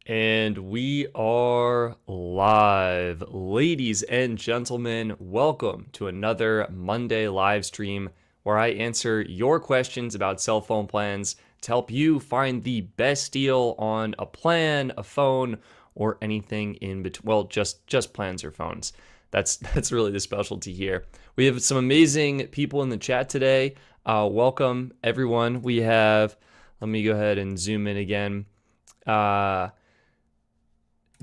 And we are live. Ladies and gentlemen, welcome to another Monday live stream where I answer your questions about cell phone plans to help you find the best deal on a plan, a phone, or anything in between. Well, just plans or phones. That's really the specialty here. We have some amazing people in the chat today. Welcome everyone. We have, let me go ahead and zoom in again.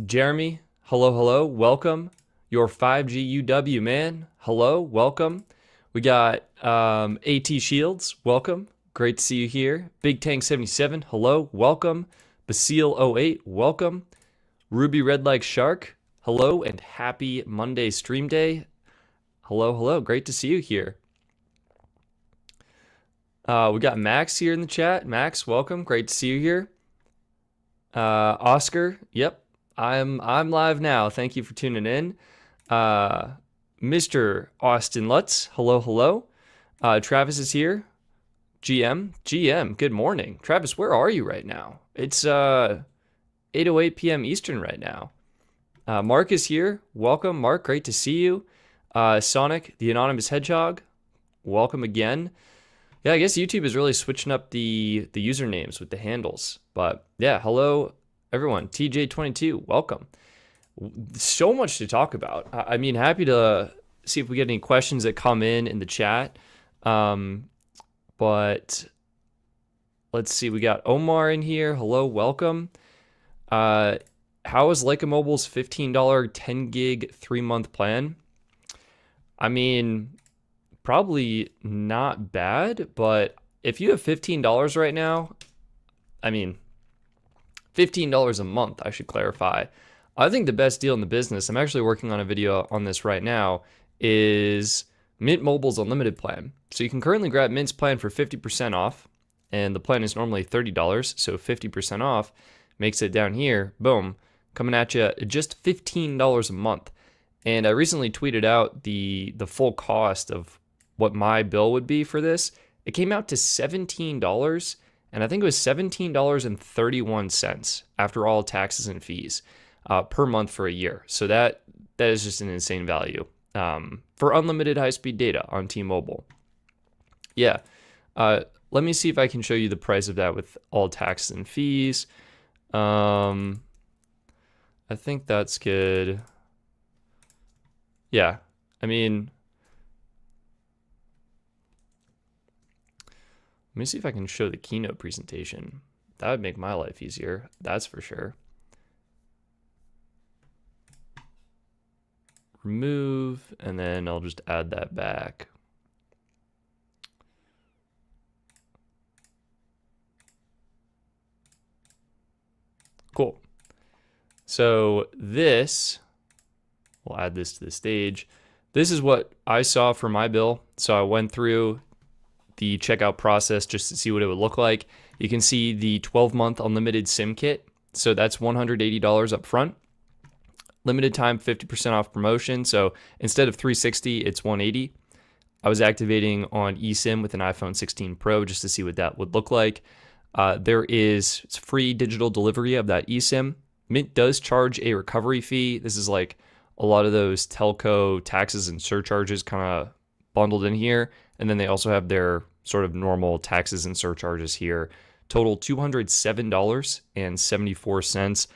Jeremy, hello, welcome. Your 5G UW, man. Hello, welcome. We got AT Shields, welcome. Great to see you here. Big Tank 77, hello, welcome. Basile 08, welcome. Ruby Red Like Shark, hello, and happy Monday stream day. Hello, great to see you here. We got Max here in the chat. Max, welcome, great to see you here. Oscar, yep. I'm live now. Thank you for tuning in. Mr. Austin Lutz, hello. Travis is here. GM, good morning. Travis, where are you right now? It's 8:08 p.m. Eastern right now. Mark is here. Welcome, Mark. Great to see you. Sonic, the Anonymous Hedgehog, welcome again. Yeah, I guess YouTube is really switching up the usernames with the handles. But yeah, hello. Everyone, TJ22, welcome. So much to talk about. I mean, happy to see if we get any questions that come in the chat. But let's see, we got Omar in here. Hello, welcome. How is Leica Mobile's $15 10 gig 3-month plan? I mean, probably not bad, but if you have $15 right now, I mean, $15 a month, I should clarify. I think the best deal in the business, I'm actually working on a video on this right now, is Mint Mobile's unlimited plan. So you can currently grab Mint's plan for 50% off, and the plan is normally $30, so 50% off makes it down here, boom, coming at you at just $15 a month. And I recently tweeted out the full cost of what my bill would be for this. It came out to $17, and I think it was $17.31 after all taxes and fees per month for a year. So that is just an insane value for unlimited high-speed data on T-Mobile. Yeah, let me see if I can show you the price of that with all taxes and fees. I think that's good. Yeah, I mean, let me see if I can show the keynote presentation. That would make my life easier, that's for sure. Remove, and then I'll just add that back. Cool. So this, we'll add this to the stage. This is what I saw for my bill. So I went through the checkout process just to see what it would look like. You can see the 12-month unlimited SIM kit. So that's $180 up front. Limited time 50% off promotion. So instead of $360, it's $180. I was activating on eSIM with an iPhone 16 Pro just to see what that would look like. It's free digital delivery of that eSIM. Mint does charge a recovery fee. This is like a lot of those telco taxes and surcharges kind of bundled in here. And then they also have their sort of normal taxes and surcharges here. Total $207.74.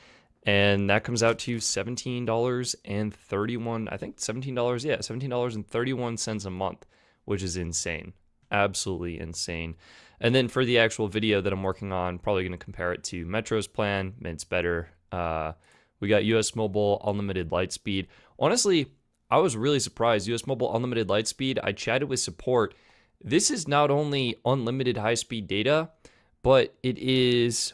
And that comes out to $17.31, I think $17, yeah, $17.31 a month, which is insane. Absolutely insane. And then for the actual video that I'm working on, probably going to compare it to Metro's plan. Mint's better. We got US Mobile Unlimited Lightspeed. Honestly, I was really surprised. US Mobile Unlimited Lightspeed, I chatted with support. This is not only unlimited high-speed data, but it's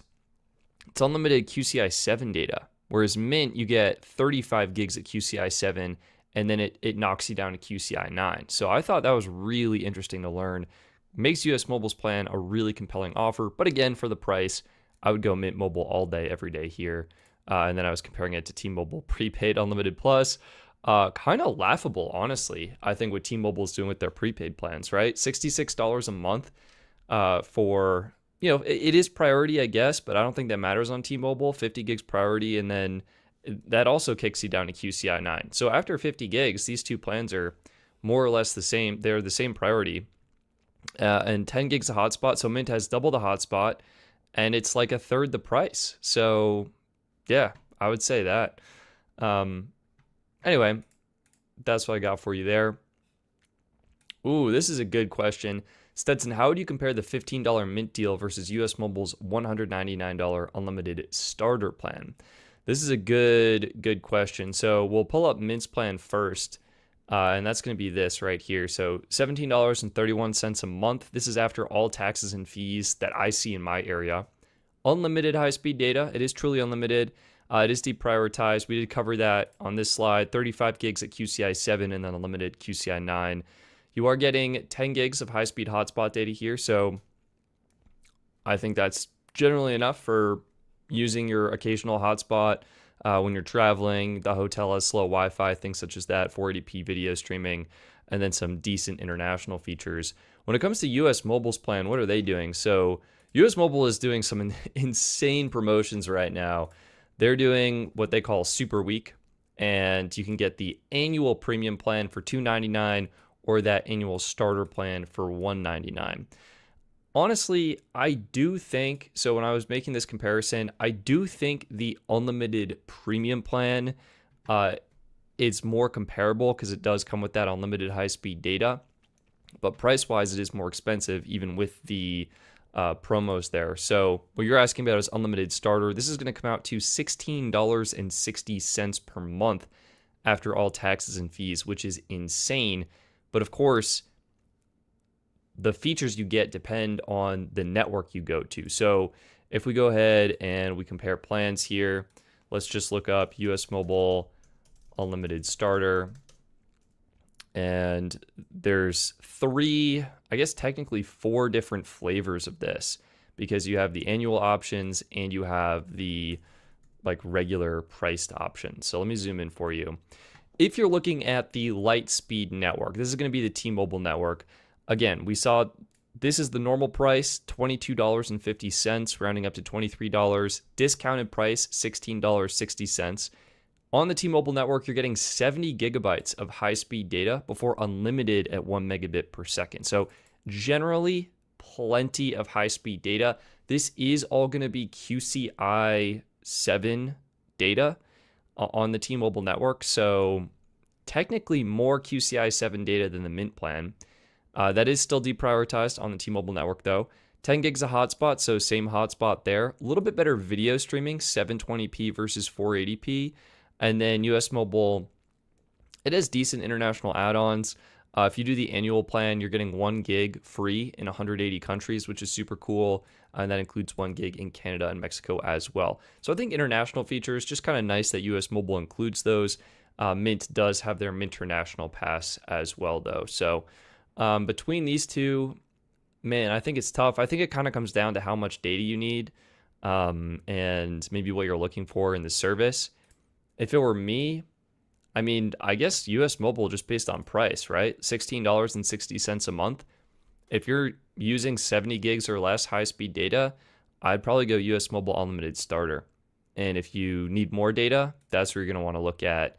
unlimited QCI 7 data. Whereas Mint, you get 35 gigs at QCI 7, and then it knocks you down to QCI 9. So I thought that was really interesting to learn. Makes US Mobile's plan a really compelling offer. But again, for the price, I would go Mint Mobile all day, every day here. And then I was comparing it to T-Mobile Prepaid Unlimited Plus. Kind of laughable, honestly, I think what T-Mobile is doing with their prepaid plans, right? $66 a month for it is priority, I guess, but I don't think that matters on T-Mobile. 50 gigs priority, and then that also kicks you down to QCI 9. So after 50 gigs, these two plans are more or less the same. They're the same priority. And 10 gigs of hotspot. So Mint has double the hotspot, and it's like a third the price. So yeah, I would say that. Anyway, that's what I got for you there. Ooh, this is a good question. Stetson, how would you compare the $15 Mint deal versus US Mobile's $199 unlimited starter plan? This is a good question. So we'll pull up Mint's plan first, and that's going to be this right here. So $17.31 a month. This is after all taxes and fees that I see in my area. Unlimited high-speed data. It is truly unlimited. It is deprioritized. We did cover that on this slide. 35 gigs at QCI 7 and then unlimited QCI 9. You are getting 10 gigs of high-speed hotspot data here, so I think that's generally enough for using your occasional hotspot when you're traveling. The hotel has slow Wi-Fi, things such as that, 480p video streaming, and then some decent international features. When it comes to US Mobile's plan, what are they doing? So US Mobile is doing some insane promotions right now. They're doing what they call Super Week, and you can get the annual premium plan for $299 or that annual starter plan for $199. Honestly, I do think, so when I was making this comparison, I do think the unlimited premium plan is more comparable because it does come with that unlimited high-speed data. But price-wise, it is more expensive, even with the promos there. So what you're asking about is unlimited starter. This is going to come out to $16.60 per month after all taxes and fees, which is insane. But of course, the features you get depend on the network you go to. So if we go ahead and we compare plans here, let's just look up US Mobile Unlimited Starter. And there's three, I guess technically four different flavors of this, because you have the annual options and you have the like regular priced options. So let me zoom in for you. If you're looking at the Lightspeed network, this is going to be the T-Mobile network. Again, we saw this is the normal price, $22.50, rounding up to $23. Discounted price, $16.60. On the T-Mobile network, you're getting 70 gigabytes of high-speed data before unlimited at 1 megabit per second. So generally, plenty of high-speed data. This is all going to be QCI 7 data on the T-Mobile network. So technically more QCI 7 data than the Mint plan. That is still deprioritized on the T-Mobile network though. 10 gigs of hotspot, so same hotspot there. A little bit better video streaming, 720p versus 480p. And then US Mobile, it has decent international add-ons. If you do the annual plan, you're getting 1 gig free in 180 countries, which is super cool. And that includes 1 gig in Canada and Mexico as well. So I think international features, just kind of nice that US Mobile includes those. Mint does have their Minternational pass as well, though. So between these two, man, I think it's tough. I think it kind of comes down to how much data you need and maybe what you're looking for in the service. If it were me, I mean, I guess US Mobile just based on price, right? $16.60 a month. If you're using 70 gigs or less high-speed data, I'd probably go US Mobile Unlimited Starter. And if you need more data, that's where you're going to want to look at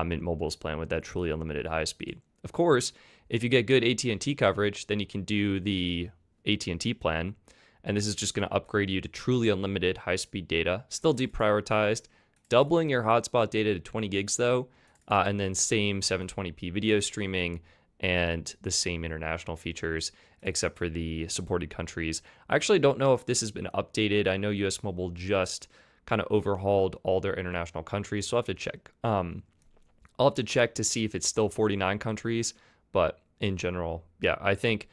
Mint Mobile's plan with that truly unlimited high speed. Of course, if you get good AT&T coverage, then you can do the AT&T plan. And this is just going to upgrade you to truly unlimited high-speed data, still deprioritized, doubling your hotspot data to 20 gigs though, and then same 720p video streaming and the same international features, except for the supported countries. I actually don't know if this has been updated. I know US Mobile just kind of overhauled all their international countries, so I'll have to check. I'll have to check to see if it's still 49 countries, but in general, yeah, I think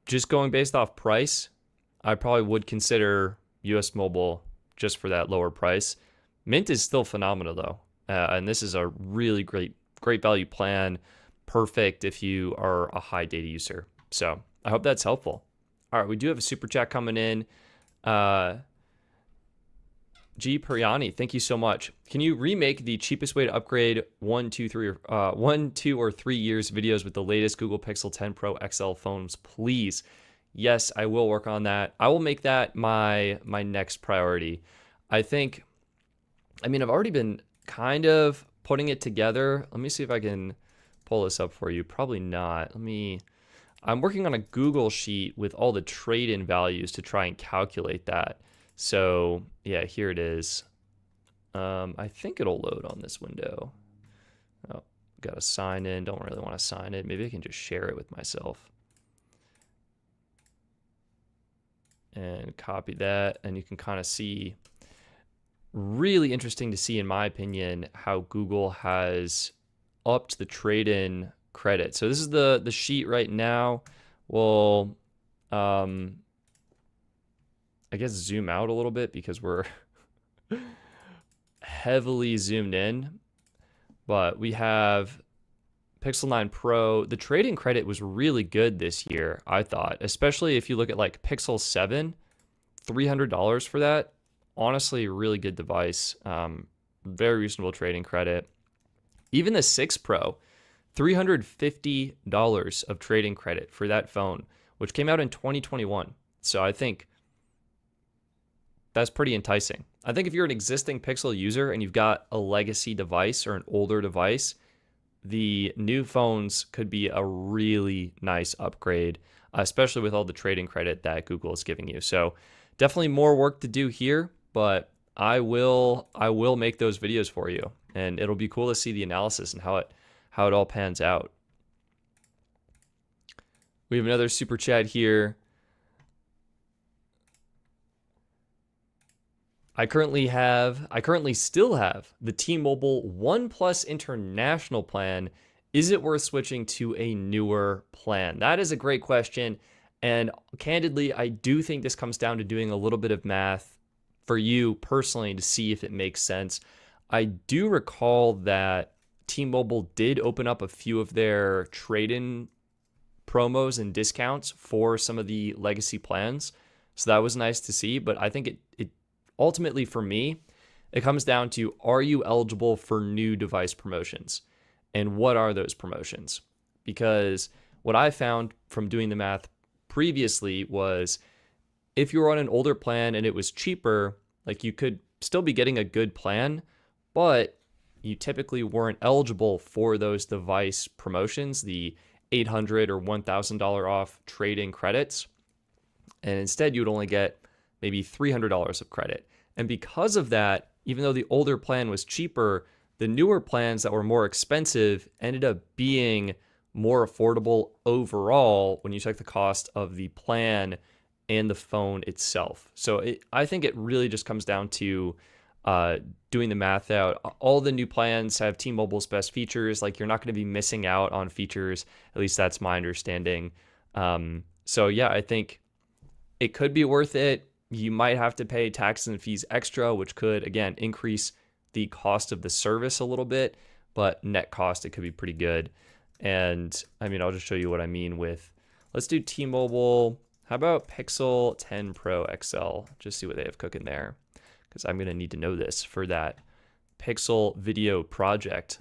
just going based off price, I probably would consider US Mobile just for that lower price. Mint is still phenomenal though, and this is a really great value plan. Perfect if you are a high data user. So I hope that's helpful. All right, we do have a super chat coming in. G. Priani, thank you so much. Can you remake the cheapest way to upgrade 1, 2, 3 years videos with the latest Google Pixel 10 Pro XL phones, please? Yes, I will work on that. I will make that my next priority. I think, I mean, I've already been kind of putting it together. Let me see if I can pull this up for you. Probably not. I'm working on a Google sheet with all the trade-in values to try and calculate that. So yeah, here it is. I think it'll load on this window. Oh, got to sign in. Don't really want to sign it. Maybe I can just share it with myself. And copy that, and you can kind of see, really interesting to see, in my opinion, how Google has upped the trade-in credit. So this is the sheet right now. We'll, I guess, zoom out a little bit because we're heavily zoomed in. But we have Pixel 9 Pro. The trade-in credit was really good this year, I thought, especially if you look at like Pixel 7, $300 for that. Honestly, really good device. Very reasonable trade-in credit. Even the 6 Pro, $350 of trade-in credit for that phone, which came out in 2021. So I think that's pretty enticing. I think if you're an existing Pixel user and you've got a legacy device or an older device, the new phones could be a really nice upgrade, especially with all the trade-in credit that Google is giving you. So definitely more work to do here, but I will make those videos for you, and it'll be cool to see the analysis and how it all pans out. We have another super chat here. I currently still have the T-Mobile One Plus International plan. Is it worth switching to a newer plan? That is a great question. And candidly, I do think this comes down to doing a little bit of math for you personally to see if it makes sense. I do recall that T-Mobile did open up a few of their trade-in promos and discounts for some of the legacy plans. So that was nice to see, but I think it ultimately, for me, it comes down to, are you eligible for new device promotions? And what are those promotions? Because what I found from doing the math previously was, if you were on an older plan and it was cheaper, like, you could still be getting a good plan, but you typically weren't eligible for those device promotions, the $800 or $1,000 off trade-in credits. And instead, you'd only get maybe $300 of credit. And because of that, even though the older plan was cheaper, the newer plans that were more expensive ended up being more affordable overall when you took the cost of the plan and the phone itself. So I think it really just comes down to doing the math out. All the new plans have T-Mobile's best features. Like, you're not going to be missing out on features. At least that's my understanding. So yeah, I think it could be worth it. You might have to pay taxes and fees extra, which could, again, increase the cost of the service a little bit, but net cost, it could be pretty good. And I mean, I'll just show you what I mean with, let's do T-Mobile. How about Pixel 10 Pro XL? Just see what they have cooking there, because I'm going to need to know this for that Pixel video project.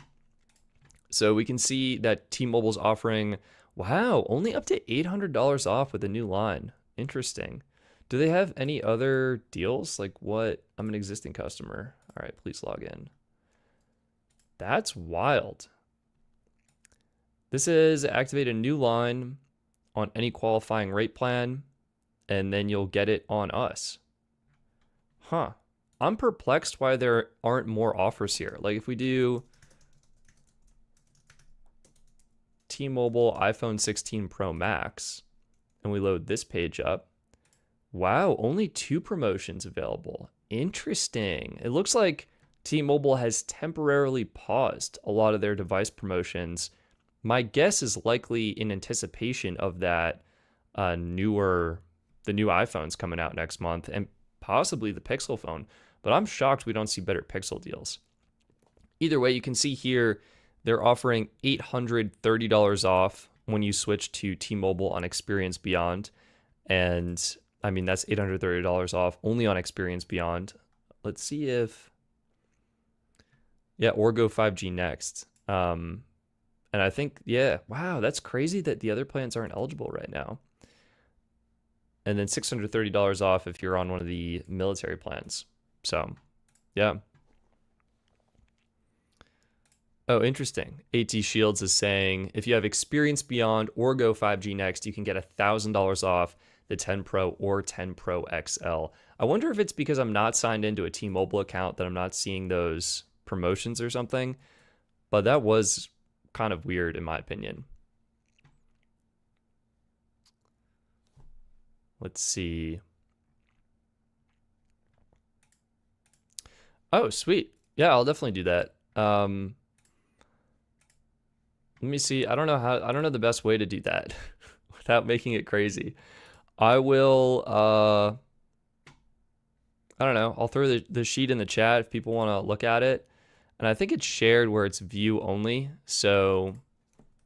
So we can see that T-Mobile's offering, wow, only up to $800 off with a new line. Interesting. Do they have any other deals? Like, what? I'm an existing customer. All right, please log in. That's wild. This is activate a new line on any qualifying rate plan, and then you'll get it on us. Huh. I'm perplexed why there aren't more offers here. Like, if we do T-Mobile iPhone 16 Pro Max and we load this page up, wow, only 2 promotions available. Interesting. It looks like T-Mobile has temporarily paused a lot of their device promotions. My guess is likely in anticipation of that the new iPhones coming out next month, and possibly the Pixel phone. But I'm shocked we don't see better Pixel deals. Either way, you can see here they're offering $830 off when you switch to T-Mobile on Experience Beyond. And I mean, that's $830 off only on Experience Beyond. Let's see if, yeah, or go 5G next. And I think, yeah, wow, that's crazy that the other plans aren't eligible right now. and then $630 off if you're on one of the military plans. So, yeah. Oh, interesting. AT Shields is saying if you have Experience Beyond or Go 5G Next, you can get $1,000 off the 10 Pro or 10 Pro XL. I wonder if it's because I'm not signed into a T-Mobile account that I'm not seeing those promotions or something, but that was kind of weird in my opinion. Let's see. Oh, sweet. Yeah, I'll definitely do that. Let me see. I don't know the best way to do that without making it crazy. I will, I don't know. I'll throw the sheet in the chat if people want to look at it. And I think it's shared where it's view only. So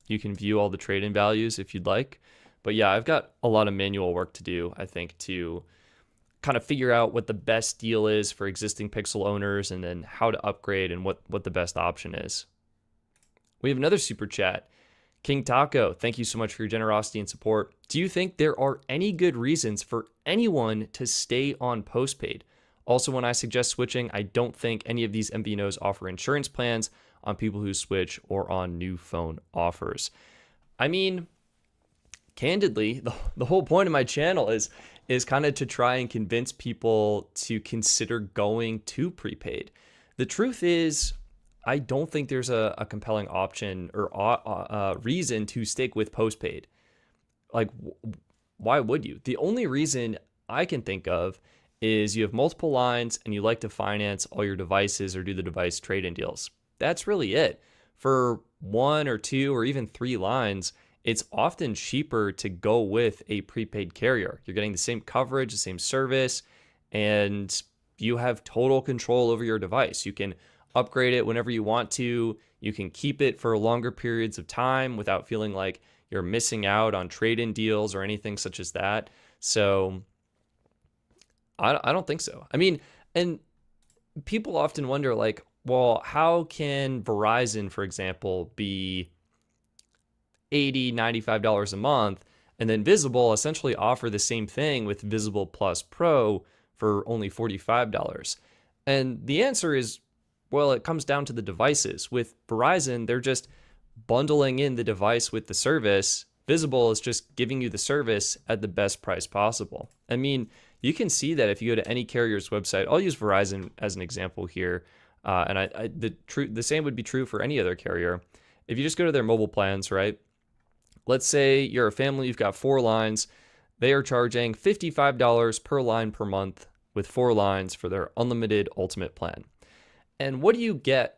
you can view all the trade-in values if you'd like. But yeah, I've got a lot of manual work to do, I think, to kind of figure out what the best deal is for existing Pixel owners and then how to upgrade and what the best option is. We have another super chat. King Taco, thank you so much for your generosity and support. Do you think there are any good reasons for anyone to stay on postpaid? Also, when I suggest switching, I don't think any of these MVNOs offer insurance plans on people who switch or on new phone offers. I mean, candidly, the whole point of my channel is kind of to try and convince people to consider going to prepaid. The truth is, I don't think there's a compelling option or reason to stick with postpaid. Like, why would you? The only reason I can think of is you have multiple lines and you like to finance all your devices or do the device trade-in deals. That's really it. For 1 or 2 or even 3 lines, it's often cheaper to go with a prepaid carrier. You're getting the same coverage, the same service, and you have total control over your device. You can upgrade it whenever you want to. You can keep it for longer periods of time without feeling like you're missing out on trade-in deals or anything such as that. So I don't think so. I mean, and people often wonder like, well, how can Verizon, for example, be $80, $95 a month and then Visible essentially offer the same thing with Visible Plus Pro for only $45? And the answer is, well, it comes down to the devices. With Verizon, they're just bundling in the device with the service. Visible is just giving you the service at the best price possible. I mean, you can see that if you go to any carrier's website. I'll use Verizon as an example here, and the same would be true for any other carrier. If you just go to their mobile plans, right? Let's say you're a family, you've got 4 lines. They are charging $55 per line per month with 4 lines for their unlimited ultimate plan. And what do you get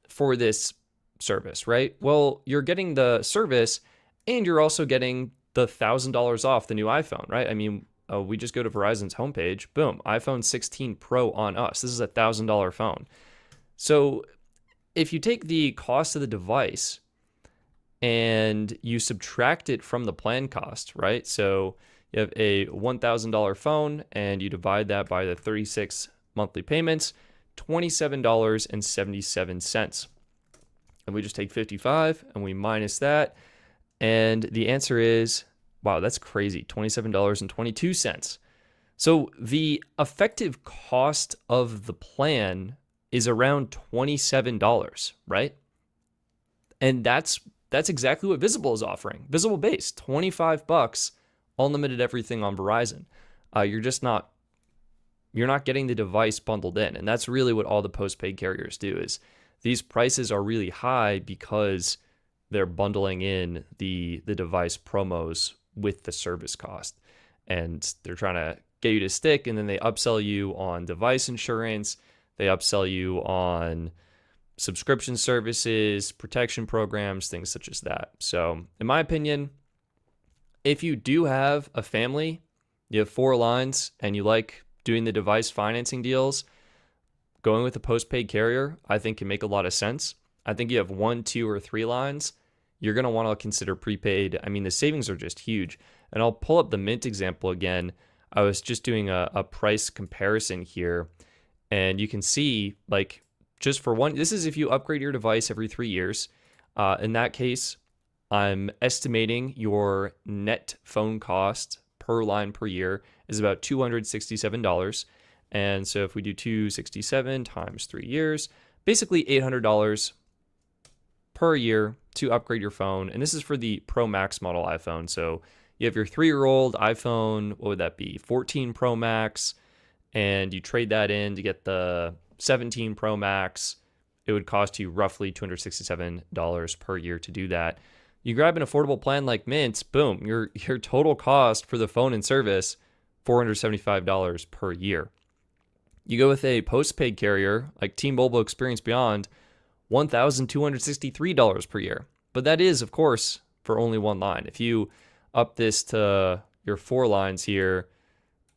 for this service, right? Well, you're getting the service and you're also getting the $1,000 off the new iPhone, right? I mean, we just go to Verizon's homepage, boom, iPhone 16 Pro on us. This is a $1,000 phone. So if you take the cost of the device and you subtract it from the plan cost, right? So you have a $1,000 phone and you divide that by the 36 monthly payments, $27.77. And we just take 55 and we minus that. And the answer is, wow, that's crazy, $27.22. So the effective cost of the plan is around $27, right? And that's exactly what Visible is offering. Visible base, $25, unlimited everything on Verizon. You're not getting the device bundled in. And that's really what all the postpaid carriers do, is these prices are really high because they're bundling in the device promos with the service cost. And they're trying to get you to stick, and then they upsell you on device insurance. They upsell you on subscription services, protection programs, things such as that. So in my opinion, if you do have a family, you have 4 lines, and you like doing the device financing deals, going with a postpaid carrier, I think can make a lot of sense. I think you have 1, 2, or 3 lines, you're going to want to consider prepaid. I mean, the savings are just huge. And I'll pull up the Mint example again. I was just doing a price comparison here, and you can see, like, just for one, this is if you upgrade your device every 3 years. In that case, I'm estimating your net phone cost per line per year is about $267. And so if we do 267 times 3 years, basically $800 per year to upgrade your phone. And this is for the Pro Max model iPhone. So you have your 3-year-old iPhone, what would that be? 14 Pro Max, and you trade that in to get the 17 Pro Max. It would cost you roughly $267 per year to do that. You grab an affordable plan like Mint, boom, your total cost for the phone and service, $475 per year. You go with a postpaid carrier like T-Mobile Experience Beyond, $1,263 per year. But that is, of course, for only one line. If you up this to your 4 lines here,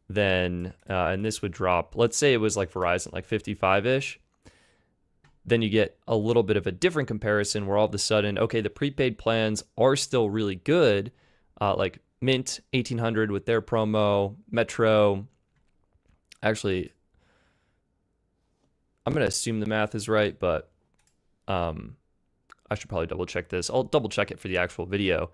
then, and this would drop, let's say it was like Verizon, like 55-ish, then you get a little bit of a different comparison where all of a sudden, okay, the prepaid plans are still really good, like Mint 1800 with their promo, Metro, actually, I'm going to assume the math is right, but I should probably double check this. I'll double check it for the actual video.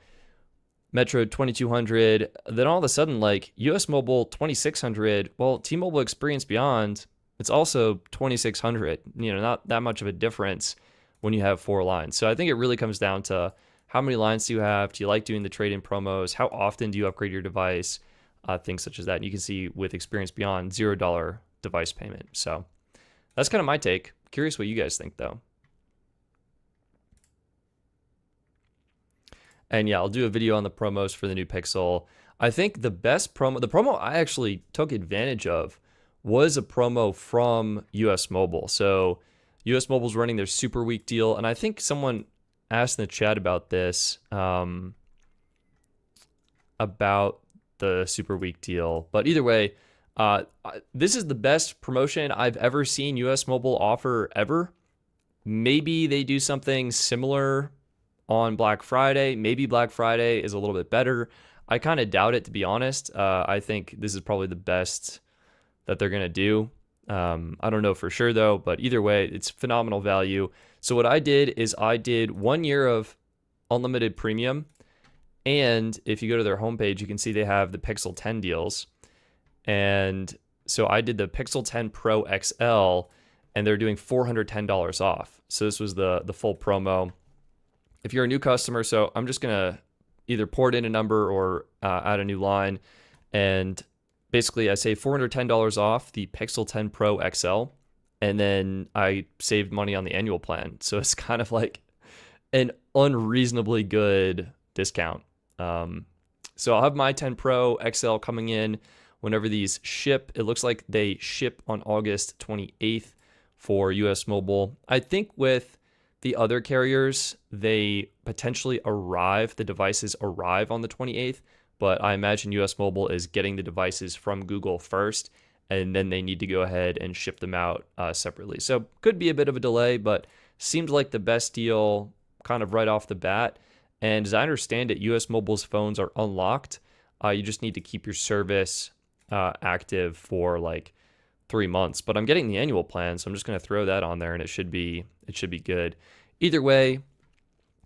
Metro 2200, then all of a sudden, like US Mobile 2600, well, T-Mobile Experience Beyond, it's also 2600. You know, not that much of a difference when you have 4 lines. So I think it really comes down to how many lines do you have? Do you like doing the trade-in promos? How often do you upgrade your device? Things such as that. And you can see with Experience Beyond, $0 device payment. So that's kind of my take. Curious what you guys think, though. And yeah, I'll do a video on the promos for the new Pixel. I think the best promo, the promo I actually took advantage of was a promo from US Mobile. So US Mobile's running their Super Week deal. And I think someone asked in the chat about this, about the Super Week deal. But either way, this is the best promotion I've ever seen US Mobile offer ever. Maybe they do something similar on Black Friday. Maybe Black Friday is a little bit better. I kind of doubt it, to be honest. I think this is probably the best that they're going to do. I don't know for sure, though, but either way, it's phenomenal value. So what I did is I did 1 year of unlimited premium. And if you go to their homepage, you can see they have the Pixel 10 deals. And so I did the Pixel 10 Pro XL, and they're doing $410 off. So this was the full promo. If you're a new customer, so I'm just going to either port in a number or add a new line. And basically, I say $410 off the Pixel 10 Pro XL. And then I saved money on the annual plan. So it's kind of like an unreasonably good discount. So I'll have my 10 Pro XL coming in whenever these ship. It looks like they ship on August 28th for US Mobile. I think with the other carriers, they potentially the devices arrive on the 28th, but I imagine US Mobile is getting the devices from Google first, and then they need to go ahead and ship them out separately. So could be a bit of a delay, but seemed like the best deal kind of right off the bat. And as I understand it, US Mobile's phones are unlocked. You just need to keep your service active for like 3 months, but I'm getting the annual plan, so I'm just going to throw that on there, and it should be good. Either way,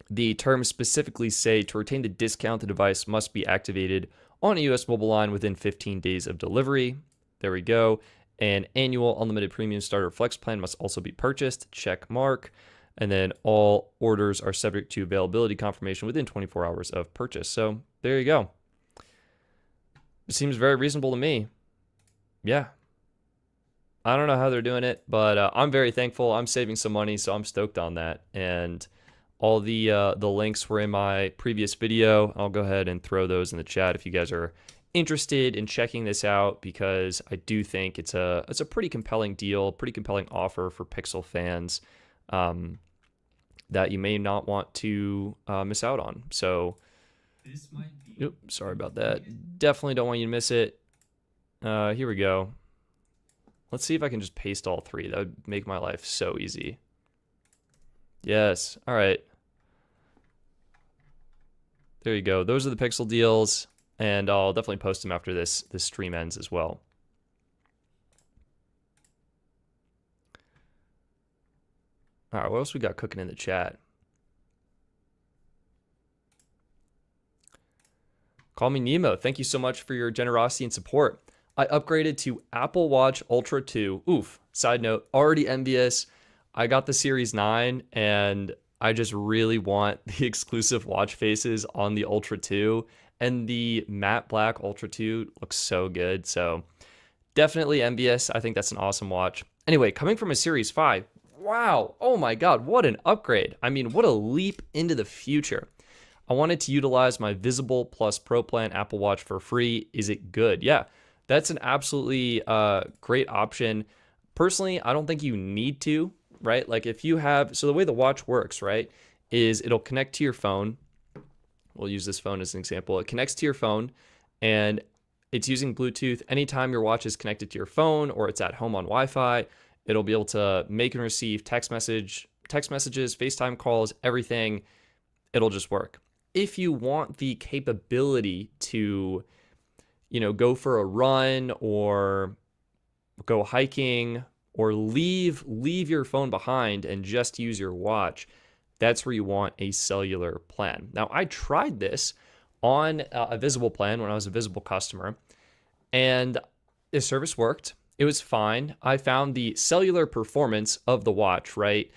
the terms specifically say to retain the discount, the device must be activated on a US Mobile line within 15 days of delivery. There we go. An annual unlimited premium starter flex plan must also be purchased. Check mark. And then all orders are subject to availability confirmation within 24 hours of purchase. So there you go. It seems very reasonable to me. Yeah. I don't know how they're doing it, but I'm very thankful. I'm saving some money, so I'm stoked on that. And all the links were in my previous video. I'll go ahead and throw those in the chat if you guys are interested in checking this out, because I do think it's a pretty compelling deal, pretty compelling offer for Pixel fans that you may not want to miss out on. So, oops, sorry about that. Definitely don't want you to miss it. Here we go. Let's see if I can just paste all 3. That would make my life so easy. Yes. All right. There you go. Those are the Pixel deals, and I'll definitely post them after this stream ends as well. All right, what else we got cooking in the chat? Call me Nemo. Thank you so much for your generosity and support. I upgraded to Apple Watch Ultra 2. Oof. Side note, already envious. I got the Series 9 and I just really want the exclusive watch faces on the Ultra 2. And the matte black Ultra 2 looks so good. So definitely envious. I think that's an awesome watch. Anyway, coming from a Series 5, wow. Oh my God, what an upgrade. I mean, what a leap into the future. I wanted to utilize my Visible Plus Pro plan Apple Watch for free. Is it good? Yeah, that's an absolutely great option. Personally, I don't think you need to, right? Like if you have, so the way the watch works, right, is it'll connect to your phone. We'll use this phone as an example. It connects to your phone and it's using Bluetooth. Anytime your watch is connected to your phone or it's at home on Wi-Fi, it'll be able to make and receive text messages, FaceTime calls, everything. It'll just work. If you want the capability to, go for a run or go hiking or leave your phone behind and just use your watch, that's where you want a cellular plan. Now, I tried this on a Visible plan when I was a Visible customer, and the service worked. It was fine. I found the cellular performance of the watch, right,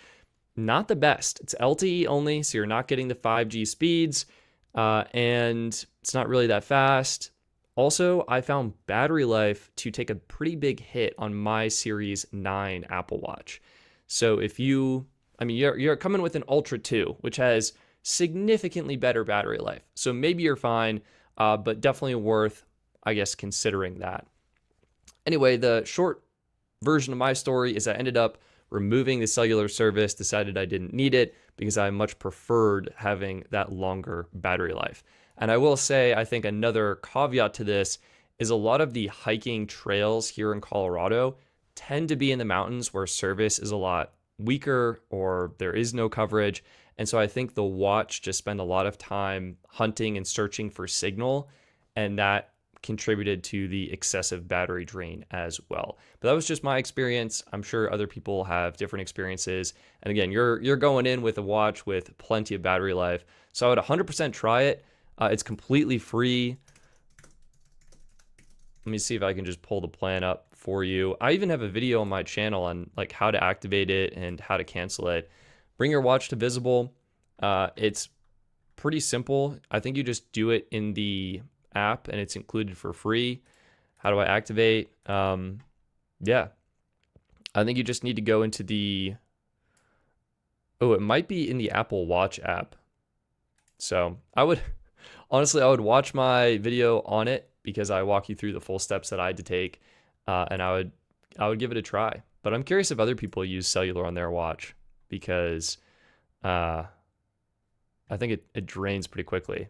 not the best. It's LTE only, so you're not getting the 5G speeds, and it's not really that fast. Also, I found battery life to take a pretty big hit on my Series 9 Apple Watch. So if you're coming with an Ultra 2, which has significantly better battery life. So maybe you're fine, but definitely worth, I guess, considering that. Anyway, the short version of my story is I ended up removing the cellular service, decided I didn't need it because I much preferred having that longer battery life. And I will say, I think another caveat to this is a lot of the hiking trails here in Colorado tend to be in the mountains where service is a lot weaker or there is no coverage. And so I think the watch just spent a lot of time hunting and searching for signal, and that contributed to the excessive battery drain as well. But that was just my experience. I'm sure other people have different experiences. And again, you're going in with a watch with plenty of battery life. So I would 100% try it. It's completely free. Let me see if I can just pull the plan up for you. I even have a video on my channel on like how to activate it and how to cancel it. Bring your watch to Visible. It's pretty simple. I think you just do it in the app and it's included for free. How do I activate? Yeah, I think you just need to go into the, it might be in the Apple Watch app. So I would watch my video on it because I walk you through the full steps that I had to take, and I would give it a try. But I'm curious if other people use cellular on their watch because I think it drains pretty quickly.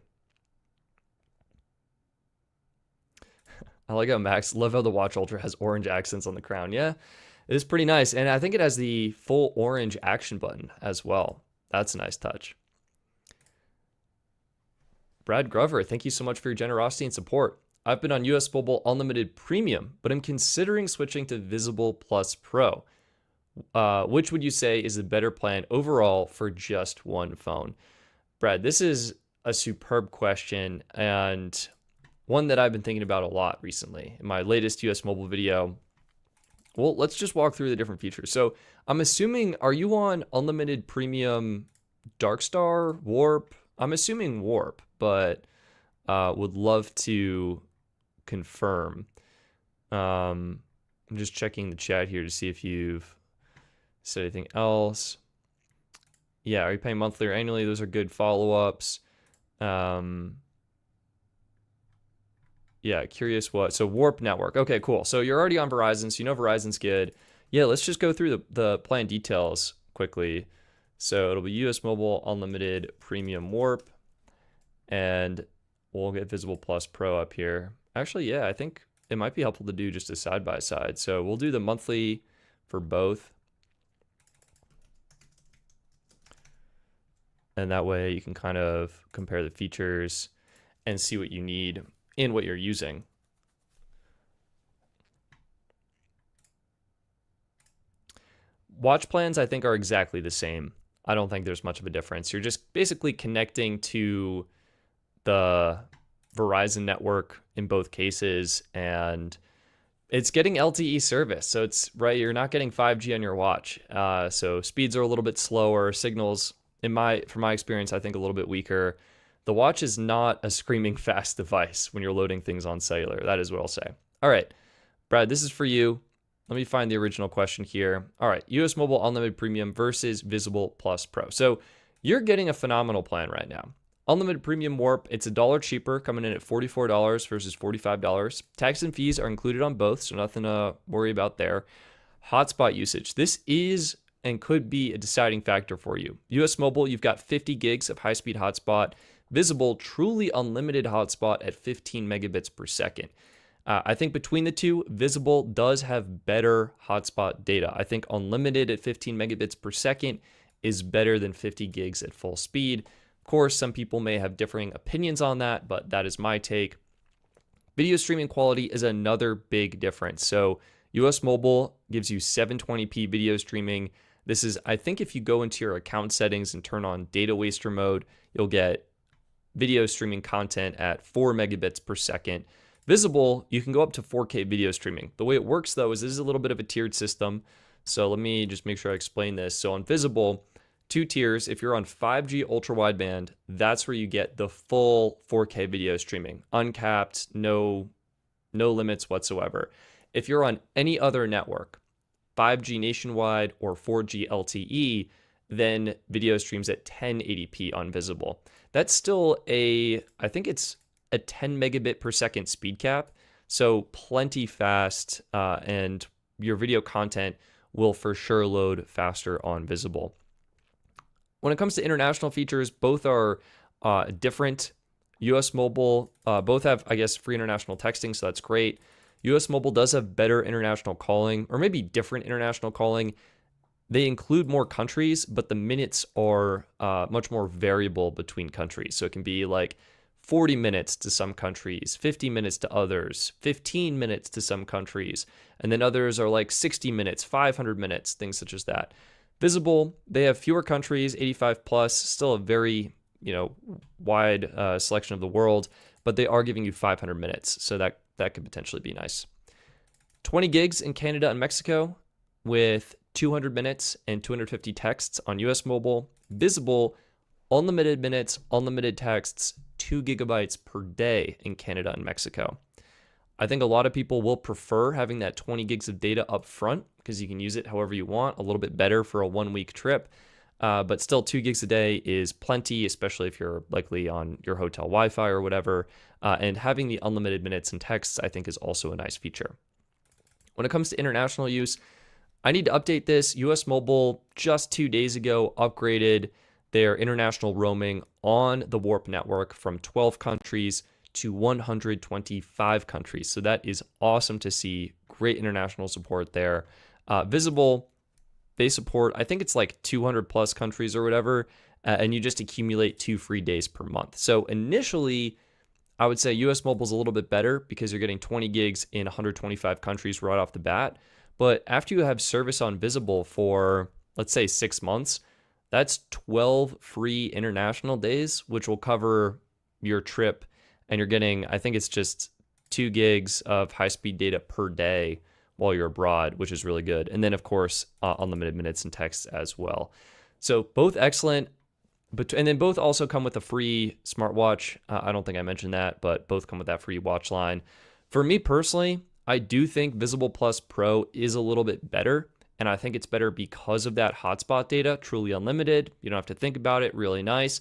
I like how Max, love how the Watch Ultra has orange accents on the crown. Yeah, it is pretty nice. And I think it has the full orange action button as well. That's a nice touch. Brad Grover, thank you so much for your generosity and support. I've been on US Mobile Unlimited Premium, but I'm considering switching to Visible Plus Pro. Which would you say is the better plan overall for just one phone? Brad, this is a superb question and one that I've been thinking about a lot recently. In my latest US Mobile video, well, let's just walk through the different features. So I'm assuming, are you on Unlimited Premium Darkstar, Warp? I'm assuming Warp, but would love to confirm. I'm just checking the chat here to see if you've said anything else. Yeah, are you paying monthly or annually? Those are good follow-ups. Yeah, curious what. So Warp Network. Okay, cool. So you're already on Verizon, so you know Verizon's good. Yeah, let's just go through the plan details quickly. So it'll be US Mobile Unlimited Premium Warp, and we'll get Visible Plus Pro up here. Actually, yeah, I think it might be helpful to do just a side-by-side. So we'll do the monthly for both. And that way you can kind of compare the features and see what you need in what you're using. Watch plans, I think, are exactly the same. I don't think there's much of a difference. You're just basically connecting to the Verizon network in both cases, and it's getting LTE service. So it's right, you're not getting 5G on your watch. So speeds are a little bit slower. Signals, from my experience, I think a little bit weaker. The watch is not a screaming fast device when you're loading things on cellular. That is what I'll say. All right, Brad, this is for you. Let me find the original question here. All right, US Mobile Unlimited Premium versus Visible Plus Pro. So you're getting a phenomenal plan right now. Unlimited Premium Warp, it's $1 cheaper, coming in at $44 versus $45. Tax and fees are included on both, so nothing to worry about there. Hotspot usage. This is and could be a deciding factor for you. US Mobile, you've got 50 gigs of high-speed hotspot. Visible, truly unlimited hotspot at 15 megabits per second. I think between the two, Visible does have better hotspot data. I think unlimited at 15 megabits per second is better than 50 gigs at full speed. Of course, some people may have differing opinions on that, but that is my take. Video streaming quality is another big difference. So US Mobile gives you 720p video streaming. This is, I think if you go into your account settings and turn on data waster mode, you'll get video streaming content at 4 megabits per second. Visible, you can go up to 4K video streaming. The way it works though is this is a little bit of a tiered system. So let me just make sure I explain this. So on Visible, 2 tiers. If you're on 5G ultra wideband, that's where you get the full 4K video streaming, uncapped, no limits whatsoever. If you're on any other network, 5G nationwide or 4G LTE, then video streams at 1080p on Visible. That's still I think it's a 10 megabit per second speed cap, so plenty fast, and your video content will for sure load faster on Visible. When it comes to international features, both are different. US Mobile, both have, I guess, free international texting, so that's great. US Mobile does have better international calling, or maybe different international calling. They include more countries, but the minutes are much more variable between countries. So it can be like 40 minutes to some countries, 50 minutes to others, 15 minutes to some countries, and then others are like 60 minutes, 500 minutes, things such as that. Visible, they have fewer countries, 85 plus, still a very wide selection of the world, but they are giving you 500 minutes, so that could potentially be nice. 20 gigs in Canada and Mexico with 200 minutes and 250 texts on US Mobile. Visible, unlimited minutes, unlimited texts, 2 gigabytes per day in Canada and Mexico. I think a lot of people will prefer having that 20 gigs of data up front because you can use it however you want, a little bit better for a 1-week trip. But still 2 gigs a day is plenty, especially if you're likely on your hotel Wi-Fi or whatever. And having the unlimited minutes and texts, I think, is also a nice feature. When it comes to international use, I need to update this. US Mobile just 2 days ago upgraded their international roaming on the Warp network from 12 countries to 125 countries. So that is awesome to see. Great international support there. Visible, they support, I think it's like 200 plus countries or whatever, and you just accumulate 2 free days per month. So initially, I would say US Mobile is a little bit better because you're getting 20 gigs in 125 countries right off the bat. But after you have service on Visible for, let's say, 6 months, that's 12 free international days, which will cover your trip. And you're getting, I think it's just 2 gigs of high-speed data per day while you're abroad, which is really good. And then, of course, unlimited minutes and texts as well. So both excellent. And then both also come with a free smartwatch. I don't think I mentioned that, but both come with that free watch line. For me personally, I do think Visible Plus Pro is a little bit better. And I think it's better because of that hotspot data, truly unlimited. You don't have to think about it, really nice.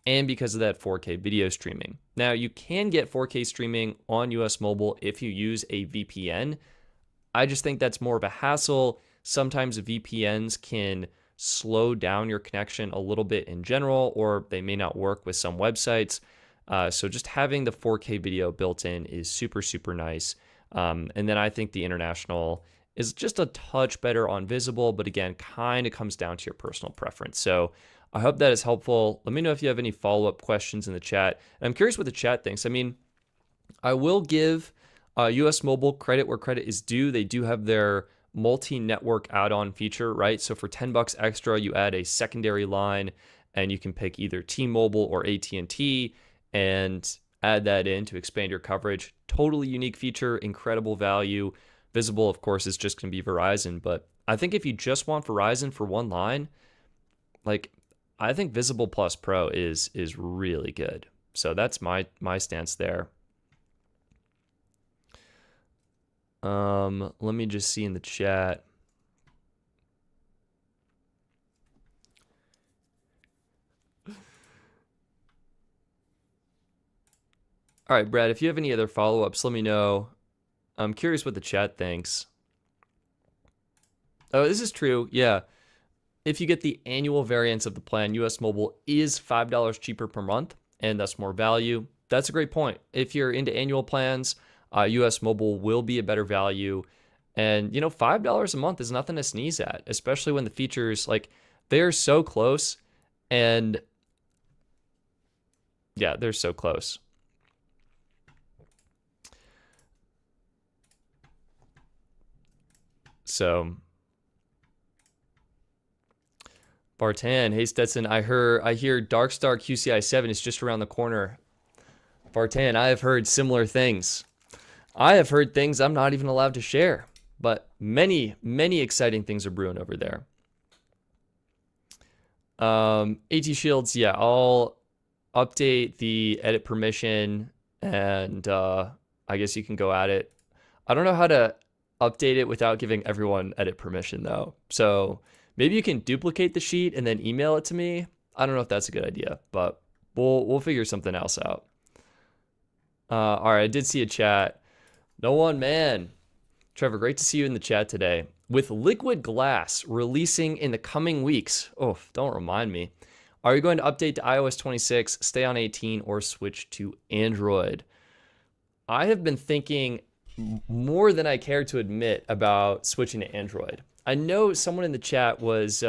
And because of that 4K video streaming. Now, you can get 4K streaming on US Mobile if you use a VPN. I just think that's more of a hassle. Sometimes VPNs can slow down your connection a little bit in general, or they may not work with some websites. So just having the 4K video built in is super, super nice. And then I think the international is just a touch better on Visible, but again, kind of comes down to your personal preference. So I hope that is helpful. Let me know if you have any follow-up questions in the chat. And I'm curious what the chat thinks. I mean, I will give US Mobile credit where credit is due. They do have their multi-network add-on feature, right? So for $10 extra, you add a secondary line and you can pick either T-Mobile or AT&T. And add that in to expand your coverage. Totally unique feature, incredible value. Visible, of course, is just going to be Verizon, but I think if you just want Verizon for one line, like I think Visible Plus Pro is really good. So that's my stance there. Let me just see in the chat. All right, Brad, if you have any other follow-ups, let me know. I'm curious what the chat thinks. Oh, this is true. Yeah. If you get the annual variance of the plan, US Mobile is $5 cheaper per month, and that's more value. That's a great point. If you're into annual plans, US Mobile will be a better value. And, you know, $5 a month is nothing to sneeze at, especially when the features, like, they're so close. And, yeah, they're so close. So... Bartan, hey Stetson, I hear Darkstar QCI 7 is just around the corner. Bartan, I have heard similar things. I have heard things I'm not even allowed to share, but many exciting things are brewing over there. AT Shields, yeah, I'll update the edit permission, and I guess you can go at it. I don't know how to update it without giving everyone edit permission though, so maybe you can duplicate the sheet and then email it to me. I don't know if that's a good idea, but we'll figure something else out. All right, I did see a chat. No one, man. Trevor, great to see you in the chat today. With Liquid Glass releasing in the coming weeks, oh, don't remind me. Are you going to update to iOS 26, stay on 18, or switch to Android? I have been thinking more than I care to admit about switching to Android. I know someone in the chat was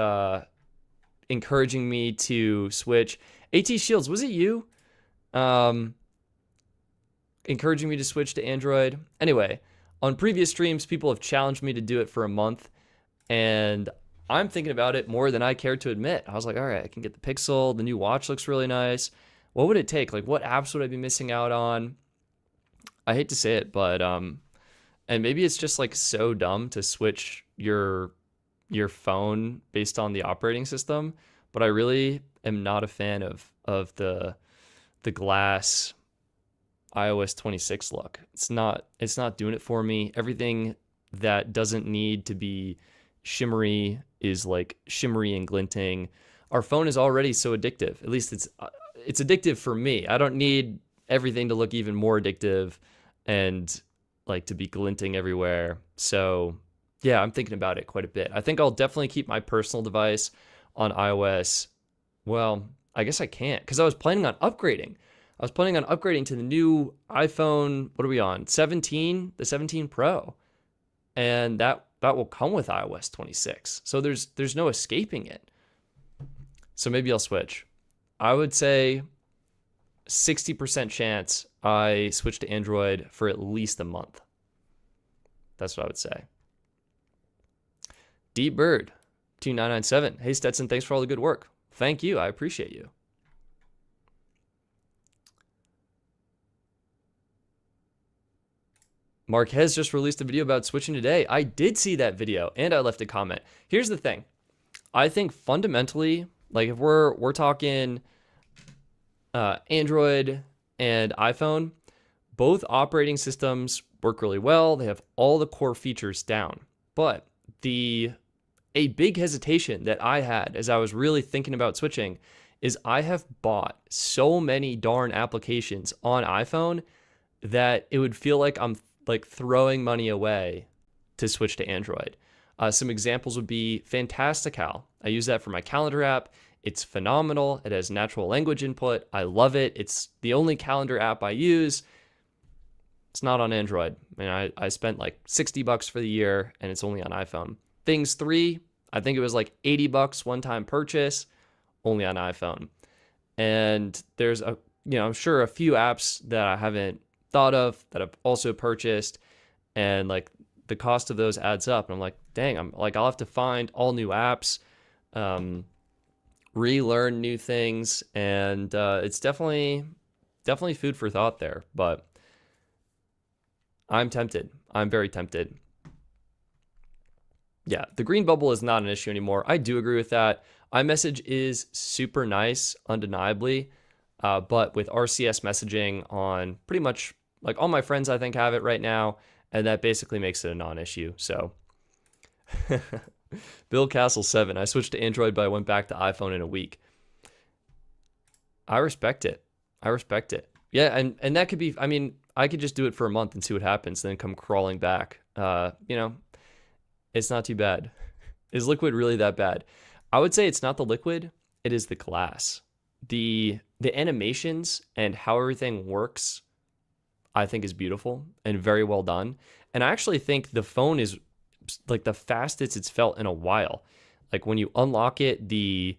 encouraging me to switch. AT Shields, was it you? Encouraging me to switch to Android. Anyway, on previous streams, people have challenged me to do it for a month, and I'm thinking about it more than I care to admit. I was like, all right, I can get the Pixel. The new watch looks really nice. What would it take? Like, what apps would I be missing out on? I hate to say it, but and maybe it's just like so dumb to switch your phone based on the operating system, but I really am not a fan of the glass iOS 26 look. It's not doing it for me. Everything that doesn't need to be shimmery is like shimmery and glinting. Our phone is already so addictive. At least it's addictive for me. I don't need everything to look even more addictive and like to be glinting everywhere. So yeah, I'm thinking about it quite a bit. I think I'll definitely keep my personal device on iOS. Well, I guess I can't because I was planning on upgrading. I was planning on upgrading to the new iPhone. What are we on? 17, the 17 Pro, and that will come with iOS 26. So there's no escaping it. So maybe I'll switch. I would say 60% chance I switch to Android for at least a month. That's what I would say. Deep Bird 2997. Hey Stetson, thanks for all the good work. Thank you. I appreciate you. Marquez just released a video about switching today. I did see that video and I left a comment. Here's the thing. I think fundamentally, like if we're talking Android and iPhone, both operating systems work really well. They have all the core features down. But a big hesitation that I had as I was really thinking about switching is I have bought so many darn applications on iPhone that it would feel like I'm like throwing money away to switch to Android. Some examples would be Fantastical. I use that for my calendar app. It's phenomenal. It has natural language input. I love it. It's the only calendar app I use. It's not on Android. I mean, I spent like $60 for the year and it's only on iPhone. Things 3, I think it was like $80 one-time purchase, only on iPhone. And there's I'm sure a few apps that I haven't thought of that I've also purchased, and like the cost of those adds up. And I'm like, dang, I'll have to find all new apps, relearn new things, and it's definitely definitely food for thought there, but I'm tempted. I'm very tempted. Yeah, the green bubble is not an issue anymore. I do agree with that. iMessage is super nice, undeniably, but with RCS messaging on pretty much like all my friends, I think, have it right now, and that basically makes it a non-issue. So, Bill Castle 7, I switched to Android, but I went back to iPhone in a week. I respect it. I respect it. Yeah, and that could be, I mean, I could just do it for a month and see what happens, then come crawling back. You know, it's not too bad. Is liquid really that bad? I would say it's not the liquid, it is the glass. The animations and how everything works, I think, is beautiful and very well done. And I actually think the phone is like the fastest it's felt in a while. Like when you unlock it, the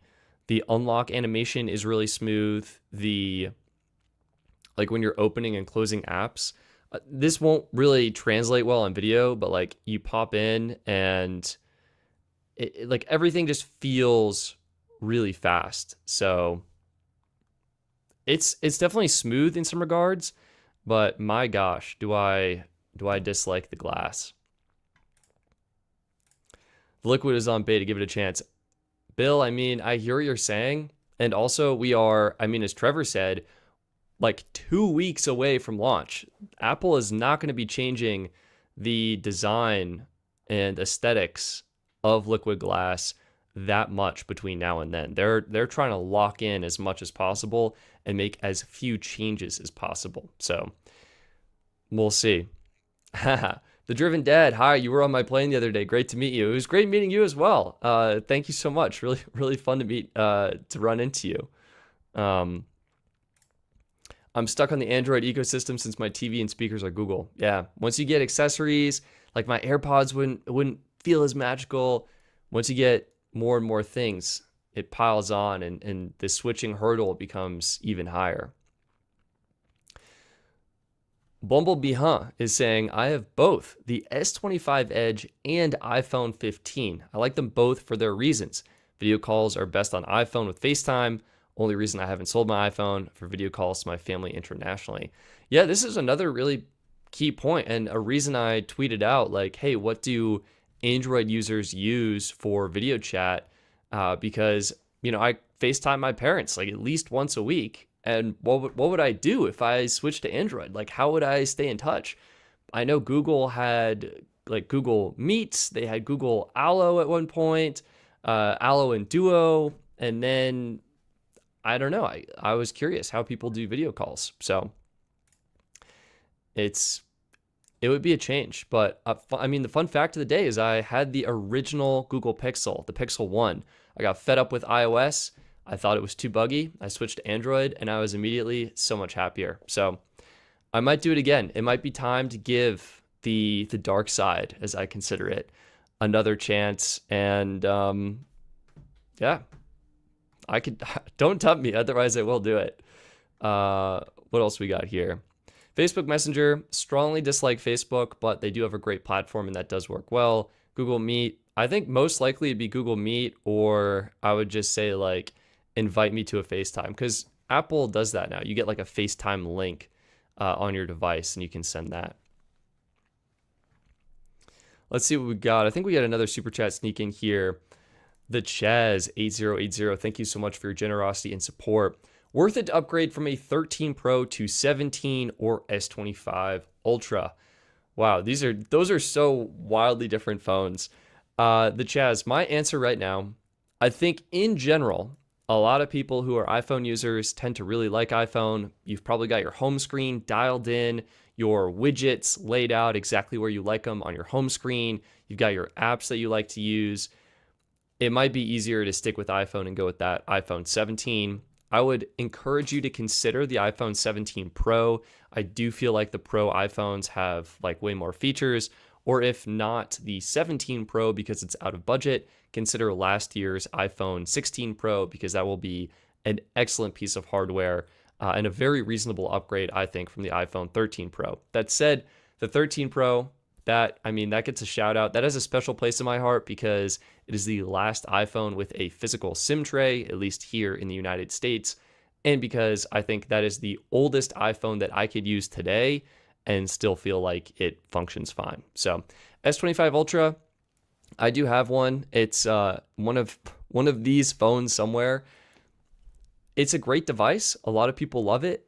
unlock animation is really smooth. Like when you're opening and closing apps, this won't really translate well on video, but like you pop in and like everything just feels really fast. So it's definitely smooth in some regards, but my gosh, do I dislike the glass. The liquid is on beta, give it a chance. Bill, I mean, I hear what you're saying, and also we are, I mean, as Trevor said, like 2 weeks away from launch. Apple is not going to be changing the design and aesthetics of liquid glass that much between now and then. They're trying to lock in as much as possible and make as few changes as possible. So we'll see. The Driven Dad, hi, you were on my plane the other day. Great to meet you. It was great meeting you as well. Thank you so much. Really, really fun to meet, to run into you. I'm stuck on the Android ecosystem since my TV and speakers are Google. Yeah, once you get accessories, like my AirPods wouldn't feel as magical. Once you get more and more things, it piles on, and the switching hurdle becomes even higher. Bumblebee is saying, I have both the S25 Edge and iPhone 15. I like them both for their reasons. Video calls are best on iPhone with FaceTime. Only reason I haven't sold my iPhone for video calls to my family internationally. Yeah, this is another really key point, and a reason I tweeted out, like, hey, what do Android users use for video chat? Because, you know, I FaceTime my parents like at least once a week. And what would I do if I switched to Android? Like, how would I stay in touch? I know Google had like Google Meets. They had Google Allo at one point, Allo and Duo. And then, I don't know. I was curious how people do video calls. So it would be a change. But I mean, the fun fact of the day is I had the original Google Pixel, the Pixel 1. I got fed up with iOS. I thought it was too buggy. I switched to Android and I was immediately so much happier. So I might do it again. It might be time to give the dark side, as I consider it, another chance. And yeah, I could, don't tempt me, otherwise I will do it. What else we got here? Facebook Messenger, strongly dislike Facebook, but they do have a great platform and that does work well. Google Meet, I think most likely it'd be Google Meet, or I would just say like, invite me to a FaceTime, because Apple does that now. You get like a FaceTime link on your device and you can send that. Let's see what we got. I think we got another super chat sneak in here. The Chaz 8080, thank you so much for your generosity and support. Worth it to upgrade from a 13 Pro to 17 or S25 Ultra? Wow, those are so wildly different phones. The Chaz, my answer right now, I think in general, a lot of people who are iPhone users tend to really like iPhone. You've probably got your home screen dialed in, your widgets laid out exactly where you like them on your home screen. You've got your apps that you like to use. It might be easier to stick with iPhone and go with that iPhone 17. I would encourage you to consider the iPhone 17 Pro. I do feel like the Pro iPhones have like way more features, or if not the 17 Pro because it's out of budget, consider last year's iPhone 16 Pro because that will be an excellent piece of hardware and a very reasonable upgrade, I think, from the iPhone 13 Pro. That said, the 13 Pro, that gets a shout out. That has a special place in my heart because it is the last iPhone with a physical SIM tray, at least here in the United States. and because I think that is the oldest iPhone that I could use today and still feel like it functions fine. So S25 Ultra, I do have one. It's one of these phones somewhere. It's a great device. A lot of people love it.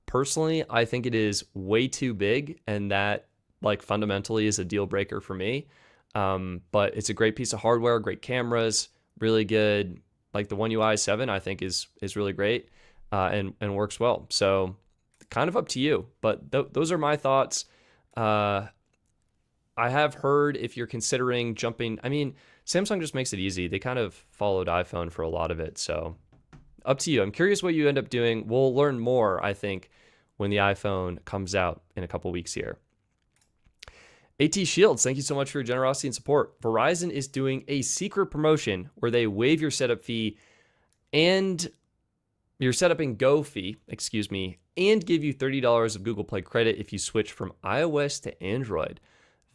Personally, I think it is way too big, and that like fundamentally is a deal breaker for me. But it's a great piece of hardware, great cameras, really good. Like the One UI 7, I think is really great, and works well. So kind of up to you. But those are my thoughts. I have heard if you're considering jumping, I mean, Samsung just makes it easy. They kind of followed iPhone for a lot of it. So up to you. I'm curious what you end up doing. We'll learn more, I think, when the iPhone comes out in a couple weeks here. AT Shields, thank you so much for your generosity and support. Verizon is doing a secret promotion where they waive your setup fee and your setup and go fee, and give you $30 of Google Play credit if you switch from iOS to Android.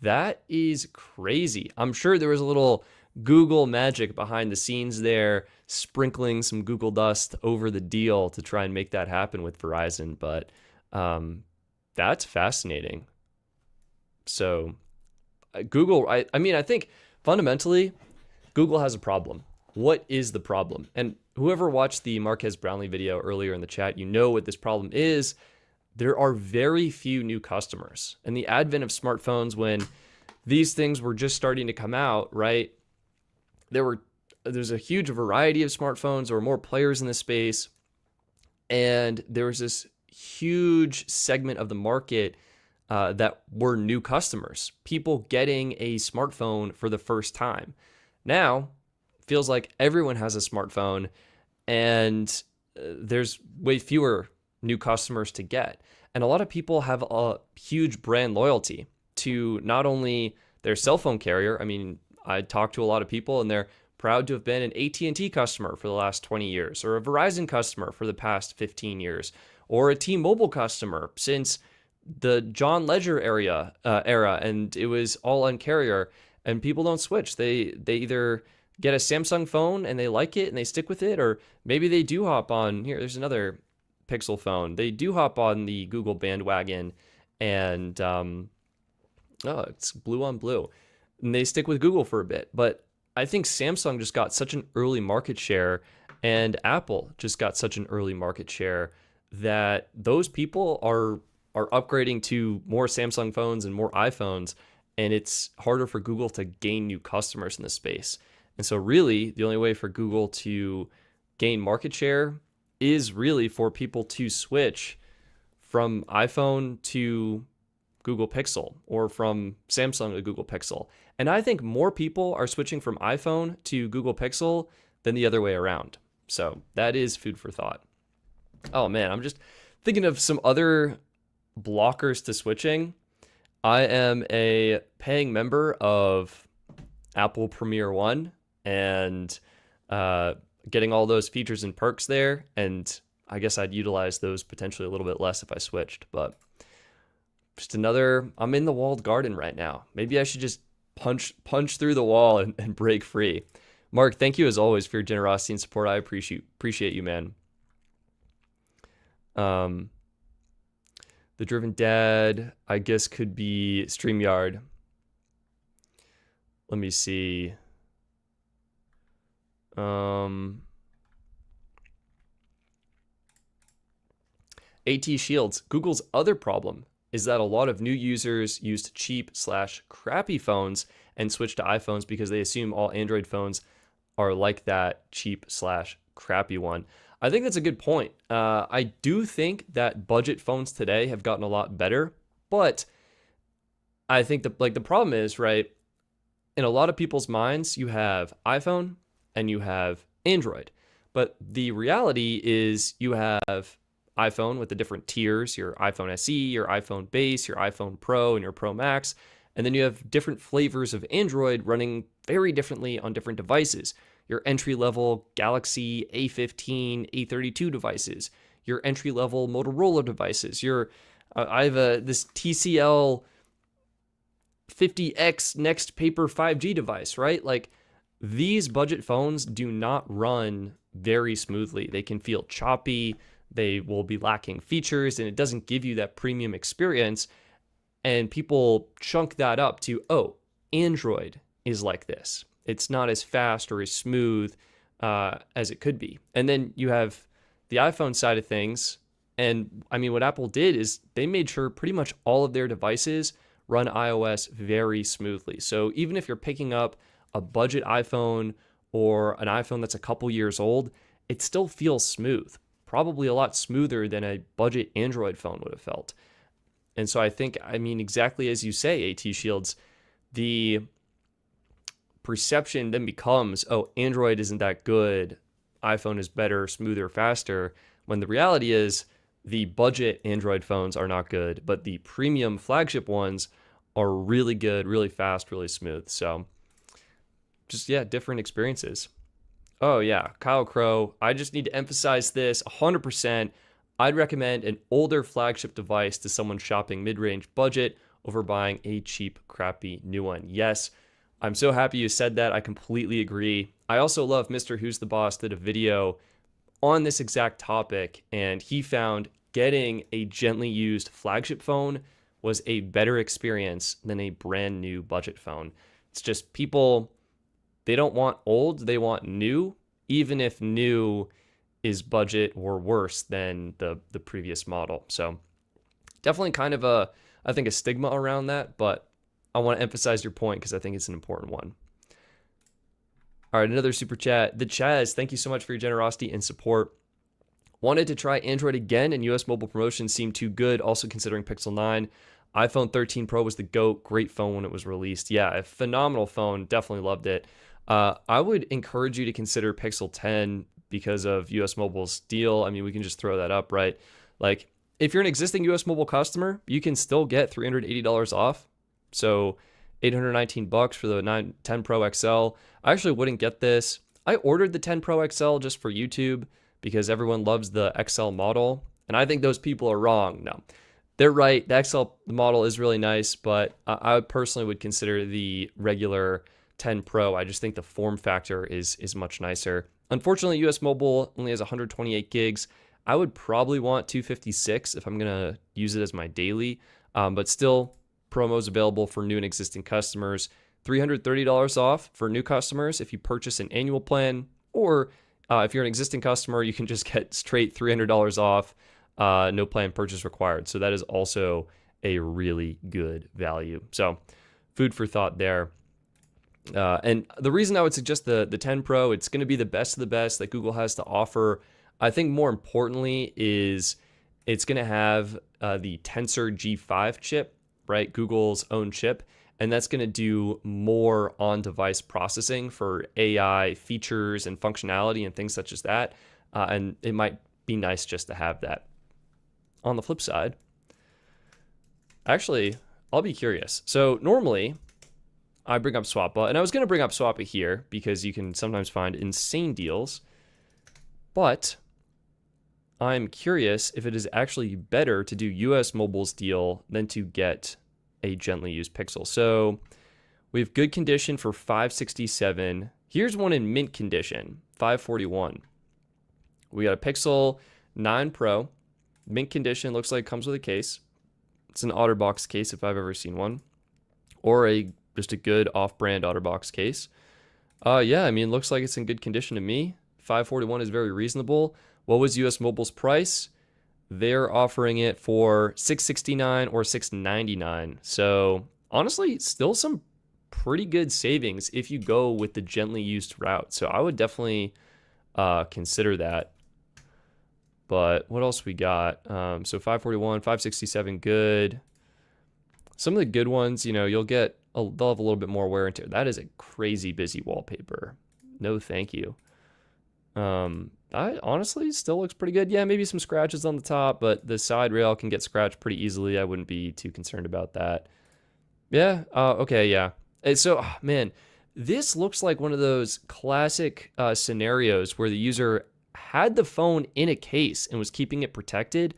That is crazy. I'm sure there was a little Google magic behind the scenes there, sprinkling some Google dust over the deal to try and make that happen with Verizon. But that's fascinating. So Google, I mean, I think fundamentally Google has a problem. What is the problem? And whoever watched the Marquez Brownlee video earlier in the chat, you know what this problem is. There are very few new customers. And the advent of smartphones, when these things were just starting to come out, right? There's a huge variety of smartphones. There were more players in the space. And there was this huge segment of the market that were new customers, people getting a smartphone for the first time. Now, feels like everyone has a smartphone, and there's way fewer new customers to get. And a lot of people have a huge brand loyalty to not only their cell phone carrier. I mean, I talk to a lot of people and they're proud to have been an AT&T customer for the last 20 years, or a Verizon customer for the past 15 years, or a T-Mobile customer since the John Ledger era, and it was all on carrier. And people don't switch. They either get a Samsung phone and they like it and they stick with it, or maybe they do hop on here. There's another Pixel phone. They do hop on the Google bandwagon, and it's blue on blue, and they stick with Google for a bit. But I think Samsung just got such an early market share, and Apple just got such an early market share, that those people are upgrading to more Samsung phones and more iPhones, and it's harder for Google to gain new customers in this space. And so really the only way for Google to gain market share is really for people to switch from iPhone to Google Pixel, or from Samsung to Google Pixel. And I think more people are switching from iPhone to Google Pixel than the other way around. So that is food for thought. Oh man, I'm just thinking of some other blockers to switching. I am a paying member of Apple Premiere One, and getting all those features and perks there, and I guess I'd utilize those potentially a little bit less if I switched. But just I'm in the walled garden right now. Maybe I should just punch through the wall and break free. Mark, thank you as always for your generosity and support. I appreciate you, man. The Driven Dad, I guess, could be StreamYard. Let me see. AT Shields, Google's other problem is that a lot of new users used cheap/crappy phones and switched to iPhones because they assume all Android phones are like that cheap/crappy one. I think that's a good point. I do think that budget phones today have gotten a lot better, but I think the problem is, right, in a lot of people's minds, you have iPhone and you have Android. But the reality is you have iPhone with the different tiers, your iPhone SE, your iPhone base, your iPhone Pro, and your Pro Max. And then you have different flavors of Android running very differently on different devices. Your entry-level Galaxy A15, A32 devices, your entry-level Motorola devices, I have this TCL 50X Next Paper 5G device, right? Like, these budget phones do not run very smoothly. They can feel choppy, they will be lacking features, and it doesn't give you that premium experience. And people chunk that up to, oh, Android is like this. It's not as fast or as smooth as it could be. And then you have the iPhone side of things. And I mean, what Apple did is they made sure pretty much all of their devices run iOS very smoothly. So even if you're picking up a budget iPhone or an iPhone that's a couple years old, it still feels smooth, probably a lot smoother than a budget Android phone would have felt. And so I think, I mean, exactly as you say, AT Shields, the perception then becomes, oh, Android isn't that good, iPhone is better, smoother, faster, when the reality is the budget Android phones are not good, but the premium flagship ones are really good, really fast, really smooth. So just, yeah, different experiences. Oh, yeah, Kyle Crow, I just need to emphasize this 100%. I'd recommend an older flagship device to someone shopping mid-range budget over buying a cheap, crappy new one. Yes, I'm so happy you said that. I completely agree. I also love Mr. Who's the Boss did a video on this exact topic, and he found getting a gently used flagship phone was a better experience than a brand new budget phone. It's just people, they don't want old, they want new, even if new is budget or worse than the previous model. So definitely kind of I think a stigma around that, but I want to emphasize your point because I think it's an important one. All right, another super chat. The Chaz, thank you so much for your generosity and support. Wanted to try Android again, and US mobile promotions seemed too good, also considering Pixel 9. iPhone 13 Pro was the GOAT. Great phone when it was released. Yeah, a phenomenal phone. Definitely loved it. I would encourage you to consider Pixel 10 because of US Mobile's deal. I mean, we can just throw that up, right? Like, if you're an existing US Mobile customer, you can still get $380 off. So $819 for the 10 Pro XL. I actually wouldn't get this. I ordered the 10 Pro XL just for YouTube because everyone loves the XL model. And I think those people are wrong. No, they're right. The XL model is really nice, but I personally would consider the regular 10 Pro. I just think the form factor is much nicer. Unfortunately, US Mobile only has 128 gigs. I would probably want 256 if I'm going to use it as my daily, but still promos available for new and existing customers. $330 off for new customers if you purchase an annual plan, or if you're an existing customer, you can just get straight $300 off, no plan purchase required. So that is also a really good value. So food for thought there. And the reason I would suggest the 10 Pro, it's going to be the best of the best that Google has to offer. I think more importantly is it's going to have the Tensor G5 chip, right? Google's own chip. And that's going to do more on-device processing for AI features and functionality and things such as that. And it might be nice just to have that. On the flip side, actually, I'll be curious. So normally, I bring up Swappa, and I was going to bring up Swappa here because you can sometimes find insane deals. But I'm curious if it is actually better to do US Mobile's deal than to get a gently used Pixel. So we have good condition for $567. Here's one in mint condition, $541. We got a Pixel 9 Pro, mint condition, looks like it comes with a case. It's an OtterBox case if I've ever seen one, or just a good off-brand OtterBox case. Yeah, I mean, looks like it's in good condition to me. $541 is very reasonable. What was US Mobile's price? They're offering it for $669 or $699. So honestly, still some pretty good savings if you go with the gently used route. So I would definitely consider that. But what else we got? So 541, 567, good. Some of the good ones, you know, they'll have a little bit more wear and tear. That is a crazy busy wallpaper. No, thank you. I honestly still looks pretty good. Yeah, maybe some scratches on the top, but the side rail can get scratched pretty easily. I wouldn't be too concerned about that. Yeah, okay, yeah. And so, man, this looks like one of those classic scenarios where the user had the phone in a case and was keeping it protected,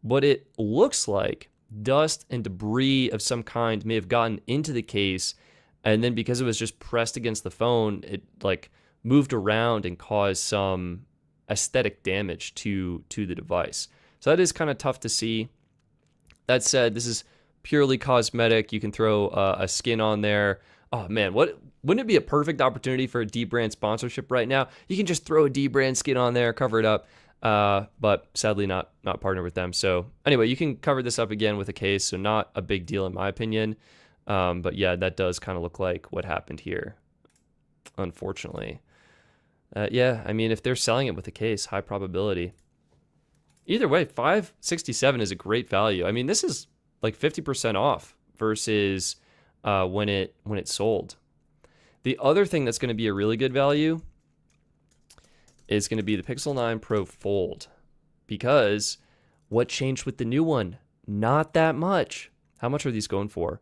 but it looks like dust and debris of some kind may have gotten into the case And then because it was just pressed against the phone, it like moved around and caused some aesthetic damage to the device. So that is kind of tough to see. That said, this is purely cosmetic. You can throw a skin on there. Oh man, wouldn't it be a perfect opportunity for a D brand sponsorship right now? You can just throw a D brand skin on there, cover it up. But sadly not partnered with them. So anyway, you can cover this up again with a case. So not a big deal in my opinion. But yeah, that does kind of look like what happened here, unfortunately. Yeah, I mean, if they're selling it with a case, high probability. Either way, $567 is a great value. I mean, this is like 50% off versus when it sold. The other thing that's going to be a really good value is going to be the Pixel 9 Pro Fold, because what changed with the new one? Not that much. How much are these going for?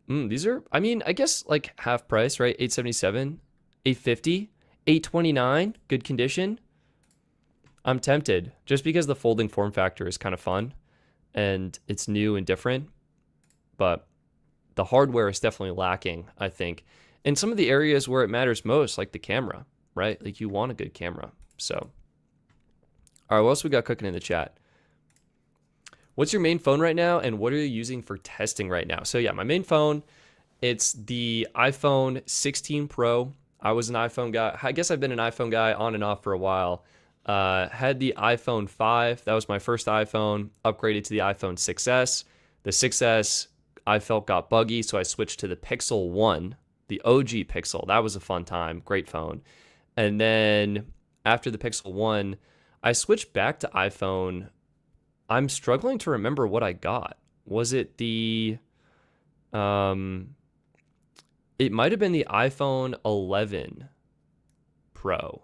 These are, I mean, I guess like half price, right? $877, $850, $829, good condition. I'm tempted just because the folding form factor is kind of fun and it's new and different, but the hardware is definitely lacking, I think, in some of the areas where it matters most, like the camera, right? Like you want a good camera. So, all right, what else we got cooking in the chat? What's your main phone right now, and what are you using for testing right now? So yeah, my main phone, it's the iPhone 16 Pro. I was an iPhone guy. I guess I've been an iPhone guy on and off for a while. Had the iPhone 5. That was my first iPhone. Upgraded to the iPhone 6S. The 6S I felt got buggy, so I switched to the Pixel 1, the OG Pixel. That was a fun time. Great phone. And then after the Pixel 1, I switched back to iPhone. I'm struggling to remember what I got. Was it the... it might have been the iPhone 11 Pro.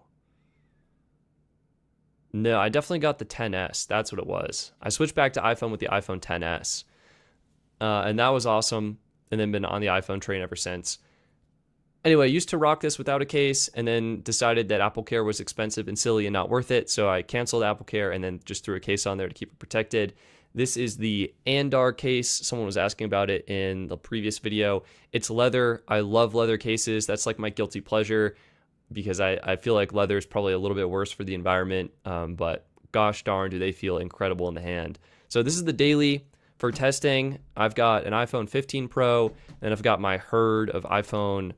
No, I definitely got the 10S. That's what it was. I switched back to iPhone with the iPhone 10S. And that was awesome. And then been on the iPhone train ever since. Anyway, I used to rock this without a case and then decided that AppleCare was expensive and silly and not worth it. So I canceled AppleCare and then just threw a case on there to keep it protected. This is the Andar case. Someone was asking about it in the previous video. It's leather. I love leather cases. That's like my guilty pleasure, because I feel like leather is probably a little bit worse for the environment, but gosh darn, do they feel incredible in the hand. So this is the daily for testing. I've got an iPhone 15 Pro, and I've got my herd of iPhone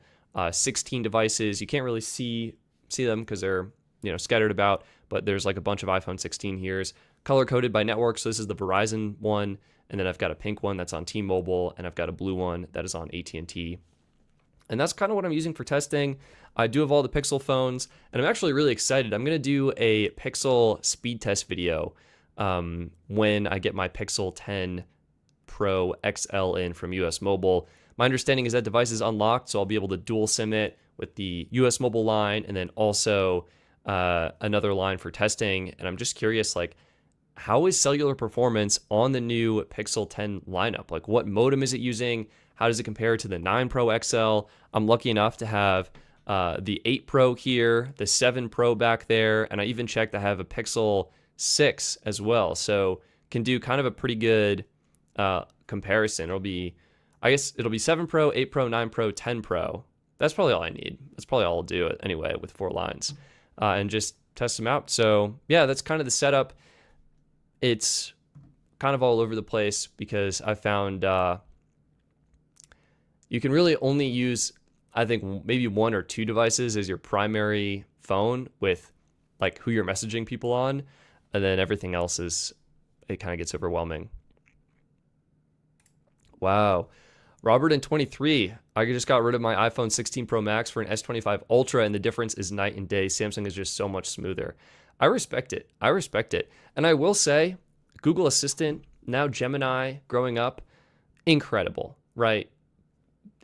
16 devices. You can't really see them because they're scattered about, but there's like a bunch of iPhone 16 here. Color-coded by network, so this is the Verizon one, and then I've got a pink one that's on T-Mobile, and I've got a blue one that is on AT&T. And that's kind of what I'm using for testing. I do have all the Pixel phones, and I'm actually really excited. I'm going to do a Pixel speed test video when I get my Pixel 10 Pro XL in from US Mobile. My understanding is that device is unlocked, so I'll be able to dual SIM it with the US Mobile line and then also another line for testing. And I'm just curious, like, how is cellular performance on the new Pixel 10 lineup? Like, what modem is it using? How does it compare to the 9 Pro XL? I'm lucky enough to have the 8 Pro here, the 7 Pro back there, and I even checked I have a Pixel 6 as well. So can do kind of a pretty good comparison. I guess it'll be 7 Pro, 8 Pro, 9 Pro, 10 Pro. That's probably all I need. That's probably all I'll do it anyway with 4 lines and just test them out. So yeah, that's kind of the setup. It's kind of all over the place because I found you can really only use, I think, maybe 1 or 2 devices as your primary phone with like who you're messaging people on, and then everything else it kind of gets overwhelming. Wow. Robert in 23, I just got rid of my iPhone 16 Pro Max for an S25 Ultra, and the difference is night and day. Samsung is just so much smoother. I respect it. And I will say, Google Assistant, now Gemini, growing up, incredible, right?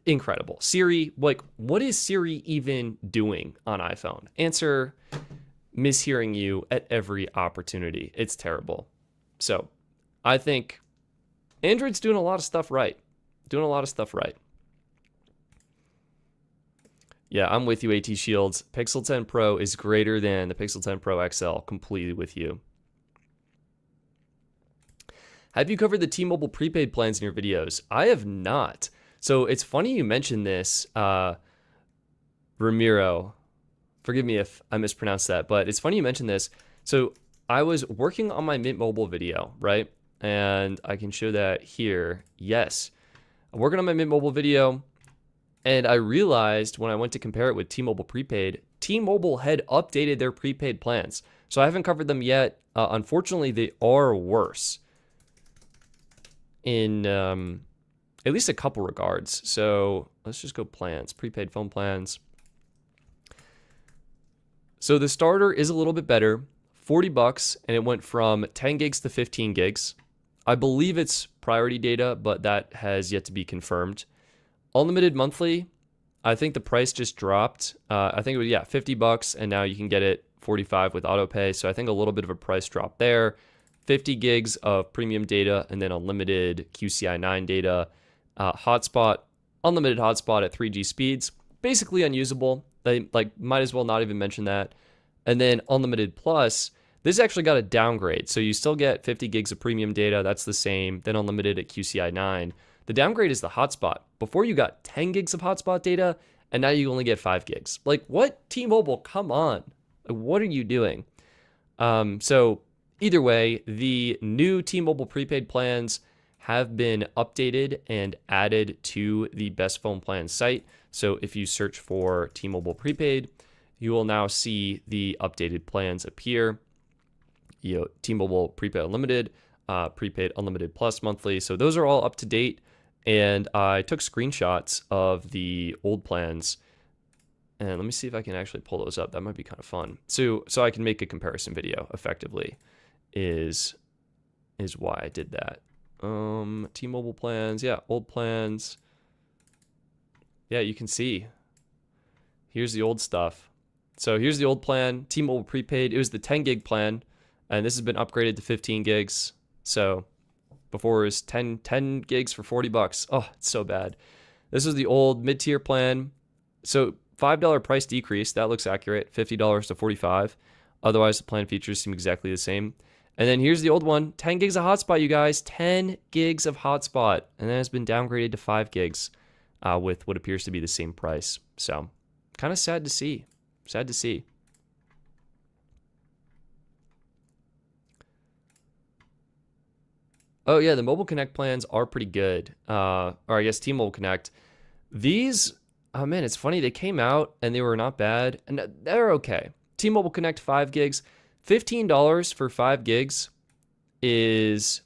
Incredible. Siri, like, what is Siri even doing on iPhone? Answer, mishearing you at every opportunity. It's terrible. So I think Android's doing a lot of stuff right. Yeah, I'm with you, AT Shields. Pixel 10 Pro is greater than the Pixel 10 Pro XL. Completely with you. Have you covered the T-Mobile prepaid plans in your videos? I have not. So it's funny you mentioned this, Ramiro. Forgive me if I mispronounced that, but it's funny you mentioned this. So I was working on my Mint Mobile video, right? And I can show that here. Yes, I'm working on my Mint Mobile video, and I realized when I went to compare it with T-Mobile prepaid, T-Mobile had updated their prepaid plans. So I haven't covered them yet. Unfortunately, they are worse in at least a couple regards. So let's just go plans, prepaid phone plans. So the starter is a little bit better, $40, and it went from 10 gigs to 15 gigs. I believe it's priority data, but that has yet to be confirmed. Unlimited monthly, I think the price just dropped. I think it was, $50, and now you can get it 45 with autopay. So I think a little bit of a price drop there. 50 gigs of premium data, and then unlimited QCI 9 data. Hotspot, unlimited hotspot at 3G speeds, basically unusable. They might as well not even mention that. And then unlimited plus, this actually got a downgrade. So you still get 50 gigs of premium data. That's the same. Then unlimited at QCI 9. The downgrade is the hotspot. Before you got 10 gigs of hotspot data, and now you only get 5 gigs. Like, what? T-Mobile, come on. What are you doing? So either way, the new T-Mobile prepaid plans have been updated and added to the Best Phone Plan site. So if you search for T-Mobile prepaid, you will now see the updated plans appear. T-Mobile prepaid unlimited, prepaid unlimited plus monthly. So those are all up to date. And I took screenshots of the old plans. And let me see if I can actually pull those up. That might be kind of fun. So I can make a comparison video effectively is why I did that. T-Mobile plans, old plans. Yeah, you can see. Here's the old stuff. So here's the old plan, T-Mobile prepaid. It was the 10 gig plan, and this has been upgraded to 15 gigs. So before it was 10 gigs for $40. Oh, it's so bad. This was the old mid-tier plan. So $5 price decrease, that looks accurate, $50 to $45. Otherwise, the plan features seem exactly the same. And then here's the old one, 10 gigs of hotspot, you guys, 10 gigs of hotspot. And then it's been downgraded to 5 gigs with what appears to be the same price. So kind of sad to see. Sad to see. Oh, yeah, the Mobile Connect plans are pretty good. Or I guess T-Mobile Connect. These, oh man, it's funny. They came out and they were not bad. And they're okay. T-Mobile Connect 5 gigs. $15 for 5 gigs it's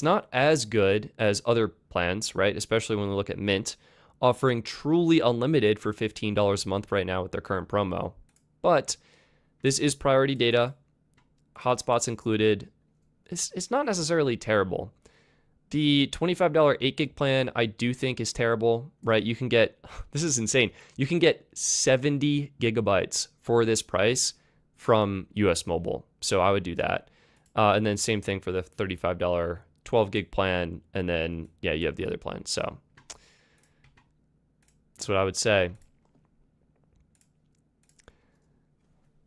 not as good as other plans, right? Especially when we look at Mint, offering truly unlimited for $15 a month right now with their current promo. But this is priority data, hotspots included. It's not necessarily terrible. The $25 8 gig plan, I do think is terrible, right? You can get, this is insane. You can get 70 gigabytes for this price from US Mobile. So I would do that. And then same thing for the $35 12 gig plan. And then, you have the other plan. So that's what I would say.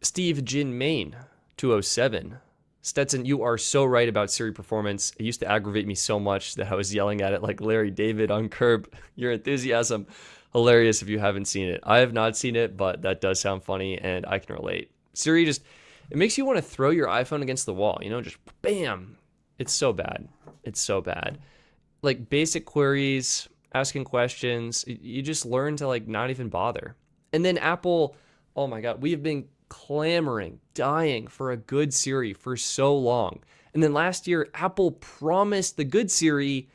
Steve Jin Main, 207. Stetson, you are so right about Siri performance. It used to aggravate me so much that I was yelling at it like Larry David on Curb Your Enthusiasm. Hilarious if you haven't seen it. I have not seen it, but that does sound funny and I can relate. Siri just, it makes you want to throw your iPhone against the wall, just bam. It's so bad. It's so bad. Like basic queries, asking questions, you just learn to not even bother. And then Apple, oh my God, we have been clamoring, dying for a good Siri for so long. And then last year, Apple promised the good Siri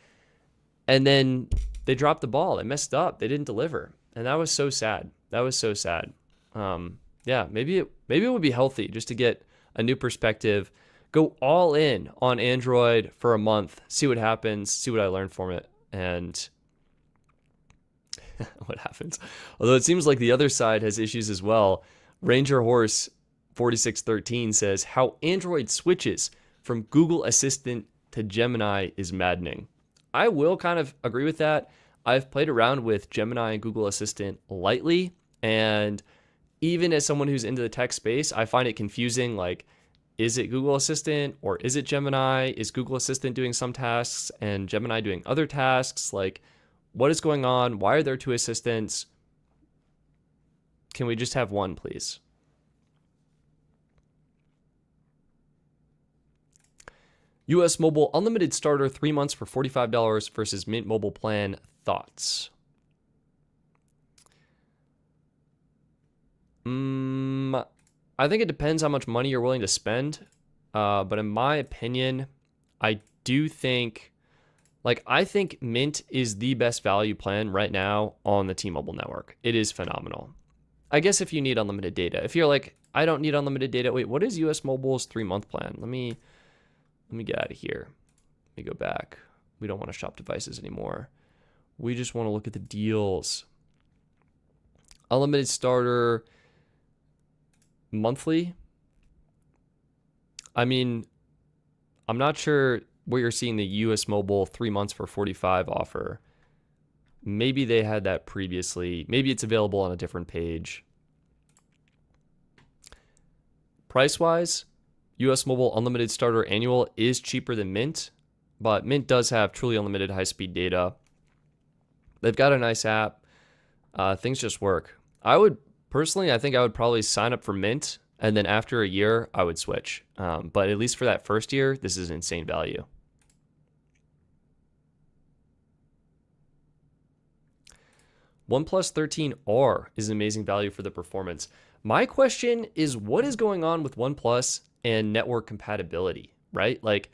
and then they dropped the ball. They messed up. They didn't deliver. And that was so sad. That was so sad. Maybe it would be healthy just to get a new perspective, go all in on Android for a month, see what happens, see what I learn from it, and what happens. Although it seems like the other side has issues as well. Ranger Horse 4613 says how Android switches from Google Assistant to Gemini is maddening. I will kind of agree with that. I've played around with Gemini and Google Assistant lightly, and even as someone who's into the tech space, I find it confusing. Like, is it Google Assistant or is it Gemini? Is Google Assistant doing some tasks and Gemini doing other tasks? Like, What is going on? Why are there two assistants? Can we just have one, please? US Mobile Unlimited Starter 3 months for $45 versus Mint Mobile Plan. Thoughts? I think it depends how much money you're willing to spend. But in my opinion, I do think, I think Mint is the best value plan right now on the T-Mobile network. It is phenomenal. I guess if you need unlimited data. If you're like, I don't need unlimited data. Wait, what is US Mobile's 3-month plan? Let me get out of here. Let me go back. We don't want to shop devices anymore. We just want to look at the deals. Unlimited starter monthly. I mean, I'm not sure where you're seeing the US Mobile 3 months for $45 offer. Maybe they had that previously. Maybe it's available on a different page. Price-wise, US Mobile Unlimited Starter Annual is cheaper than Mint, but Mint does have truly unlimited high-speed data. They've got a nice app. Things just work. I think I would probably sign up for Mint, and then after a year, I would switch. But at least for that first year, this is insane value. OnePlus 13R is an amazing value for the performance. My question is, what is going on with OnePlus and network compatibility, right? Like,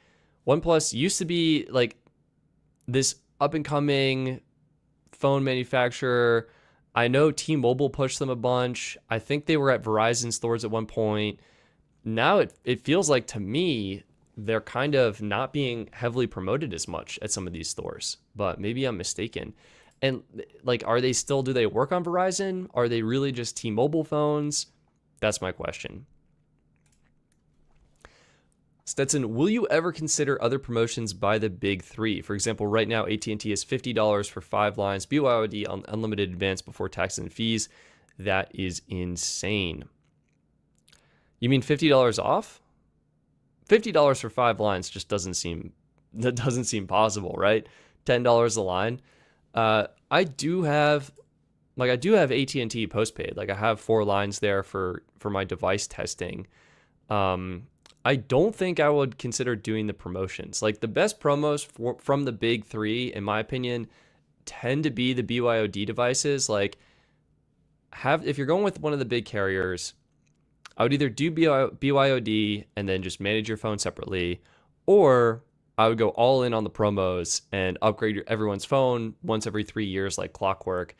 OnePlus used to be like this up-and-coming phone manufacturer. I know T-Mobile pushed them a bunch. I think they were at Verizon stores at one point. Now it feels like, to me, they're kind of not being heavily promoted as much at some of these stores, but maybe I'm mistaken. And do they work on Verizon? Are they really just T-Mobile phones? That's my question. Stetson, will you ever consider other promotions by the big three? For example, right now, AT&T is $50 for 5 lines, BYOD on unlimited advance before taxes and fees. That is insane. You mean $50 off? $50 for 5 lines just doesn't seem possible, right? $10 a line. I do have AT&T postpaid. Like, I have 4 lines there for my device testing. I don't think I would consider doing the promotions. Like, the best promos from the big three, in my opinion, tend to be the BYOD devices. Like, if you're going with one of the big carriers, I would either do BYOD and then just manage your phone separately, or I would go all in on the promos and upgrade everyone's phone once every 3 years like clockwork,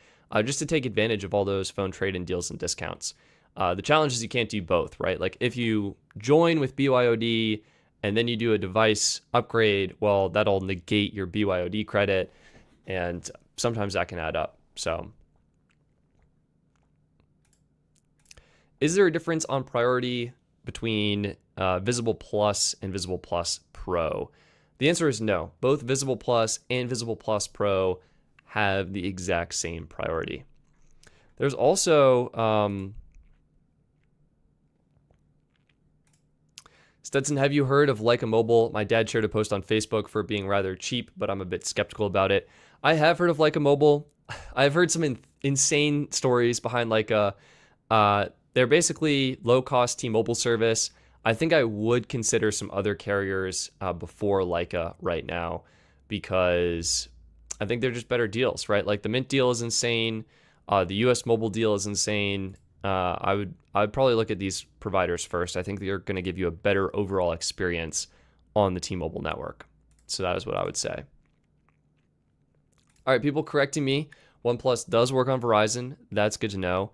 just to take advantage of all those phone trade-in deals and discounts. The challenge is you can't do both, right? Like, if you join with BYOD and then you do a device upgrade, well, that'll negate your BYOD credit, and sometimes that can add up. So, is there a difference on priority between Visible Plus and Visible Plus Pro? The answer is no. Both Visible Plus and Visible Plus Pro have the exact same priority. There's also Stetson, have you heard of Leica Mobile? My dad shared a post on Facebook for being rather cheap, but I'm a bit skeptical about it. I have heard of Leica Mobile. I've heard some insane stories behind Leica. They're basically low-cost T-Mobile service. I think I would consider some other carriers before Leica right now, because I think they're just better deals, right? Like, the Mint deal is insane. The US Mobile deal is insane. I would probably look at these providers first. I think they're going to give you a better overall experience on the T-Mobile network. So that is what I would say. All right, people correcting me. OnePlus does work on Verizon. That's good to know.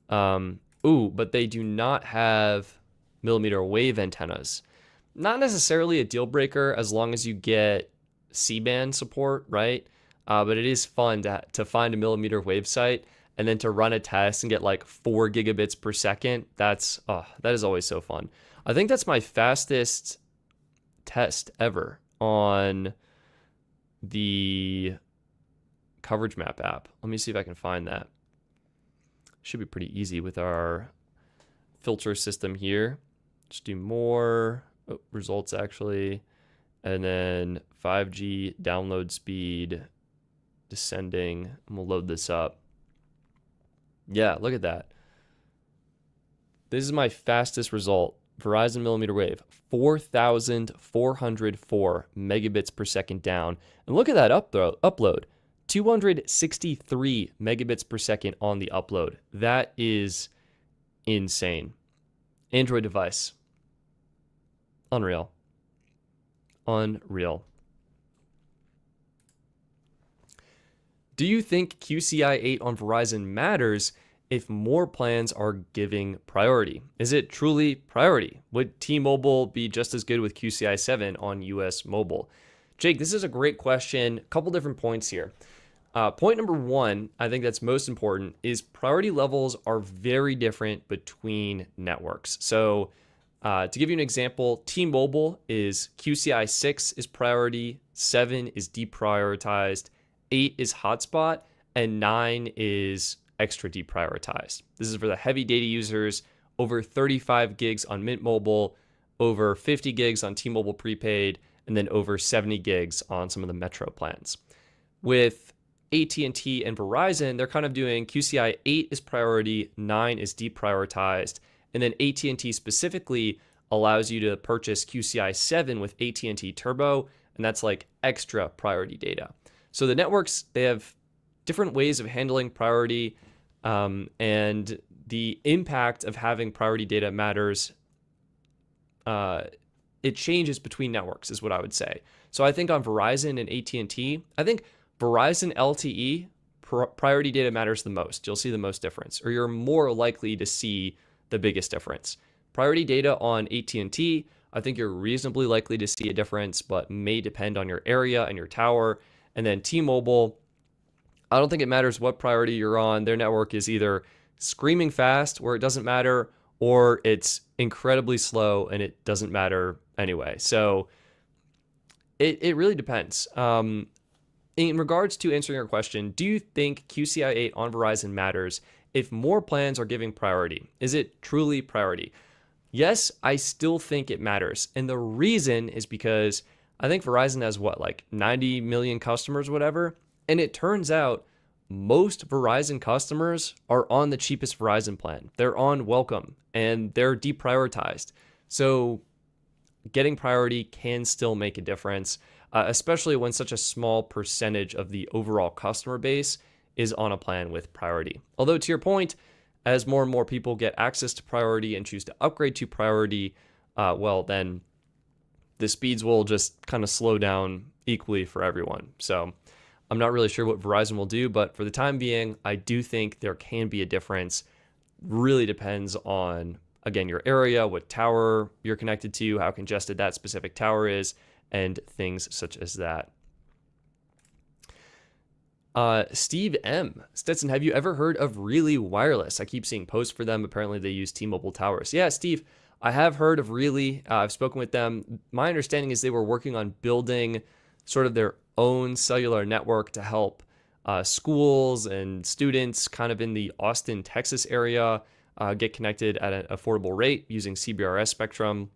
But they do not have millimeter wave antennas. Not necessarily a deal breaker as long as you get C-band support, right? But it is fun to find a millimeter wave site and then to run a test and get like 4 gigabits per second. That is always so fun. I think that's my fastest test ever on the Coverage Map app. Let me see if I can find that. Should be pretty easy with our filter system here. Just do more results, actually. And then 5G download speed descending, and we'll load this up. Yeah, look at that. This is my fastest result. Verizon millimeter wave, 4,404 megabits per second down. And look at that upload, 263 megabits per second on the upload. That is insane. Android device. Unreal. Unreal. Do you think QCI 8 on Verizon matters if more plans are giving priority? Is it truly priority? Would T-Mobile be just as good with QCI 7 on US mobile? Jake, this is a great question. A couple different points here. Point number one, I think that's most important, is priority levels are very different between networks. So to give you an example, T-Mobile is QCI 6 is priority, 7 is deprioritized, 8 is hotspot, and 9 is extra deprioritized. This is for the heavy data users, over 35 gigs on Mint Mobile, over 50 gigs on T-Mobile prepaid, and then over 70 gigs on some of the Metro plans. With AT&T and Verizon, they're kind of doing QCI 8 is priority, 9 is deprioritized, and then AT&T specifically allows you to purchase QCI 7 with AT&T Turbo, and that's like extra priority data. So the networks, they have different ways of handling priority, and the impact of having priority data matters. It changes between networks is what I would say. So I think on Verizon and AT&T, I think Verizon LTE priority data matters the most. You'll see the most difference, or you're more likely to see the biggest difference. Priority data on AT&T, I think you're reasonably likely to see a difference, but may depend on your area and your tower. And then T-Mobile, I don't think it matters what priority you're on. Their network is either screaming fast where it doesn't matter, or it's incredibly slow and it doesn't matter anyway. So it really depends. In regards to answering your question, do you think QCI 8 on Verizon matters if more plans are giving priority? Is it truly priority? Yes, I still think it matters. And the reason is because I think Verizon has like 90 million customers, whatever. And it turns out most Verizon customers are on the cheapest Verizon plan. They're on Welcome and they're deprioritized. So getting priority can still make a difference, especially when such a small percentage of the overall customer base is on a plan with priority. Although to your point, as more and more people get access to priority and choose to upgrade to priority, well, then the speeds will just kind of slow down equally for everyone. So I'm not really sure what Verizon will do, but for the time being, I do think there can be a difference. Really depends on, again, your area, what tower you're connected to, how congested that specific tower is, and things such as that. Steve M. Stetson, have you ever heard of Really Wireless? I keep seeing posts for them. Apparently they use T-Mobile towers. Yeah, Steve, I have heard of Really. I've spoken with them. My understanding is they were working on building sort of their own cellular network to help schools and students kind of in the Austin, Texas area get connected at an affordable rate using CBRS spectrum,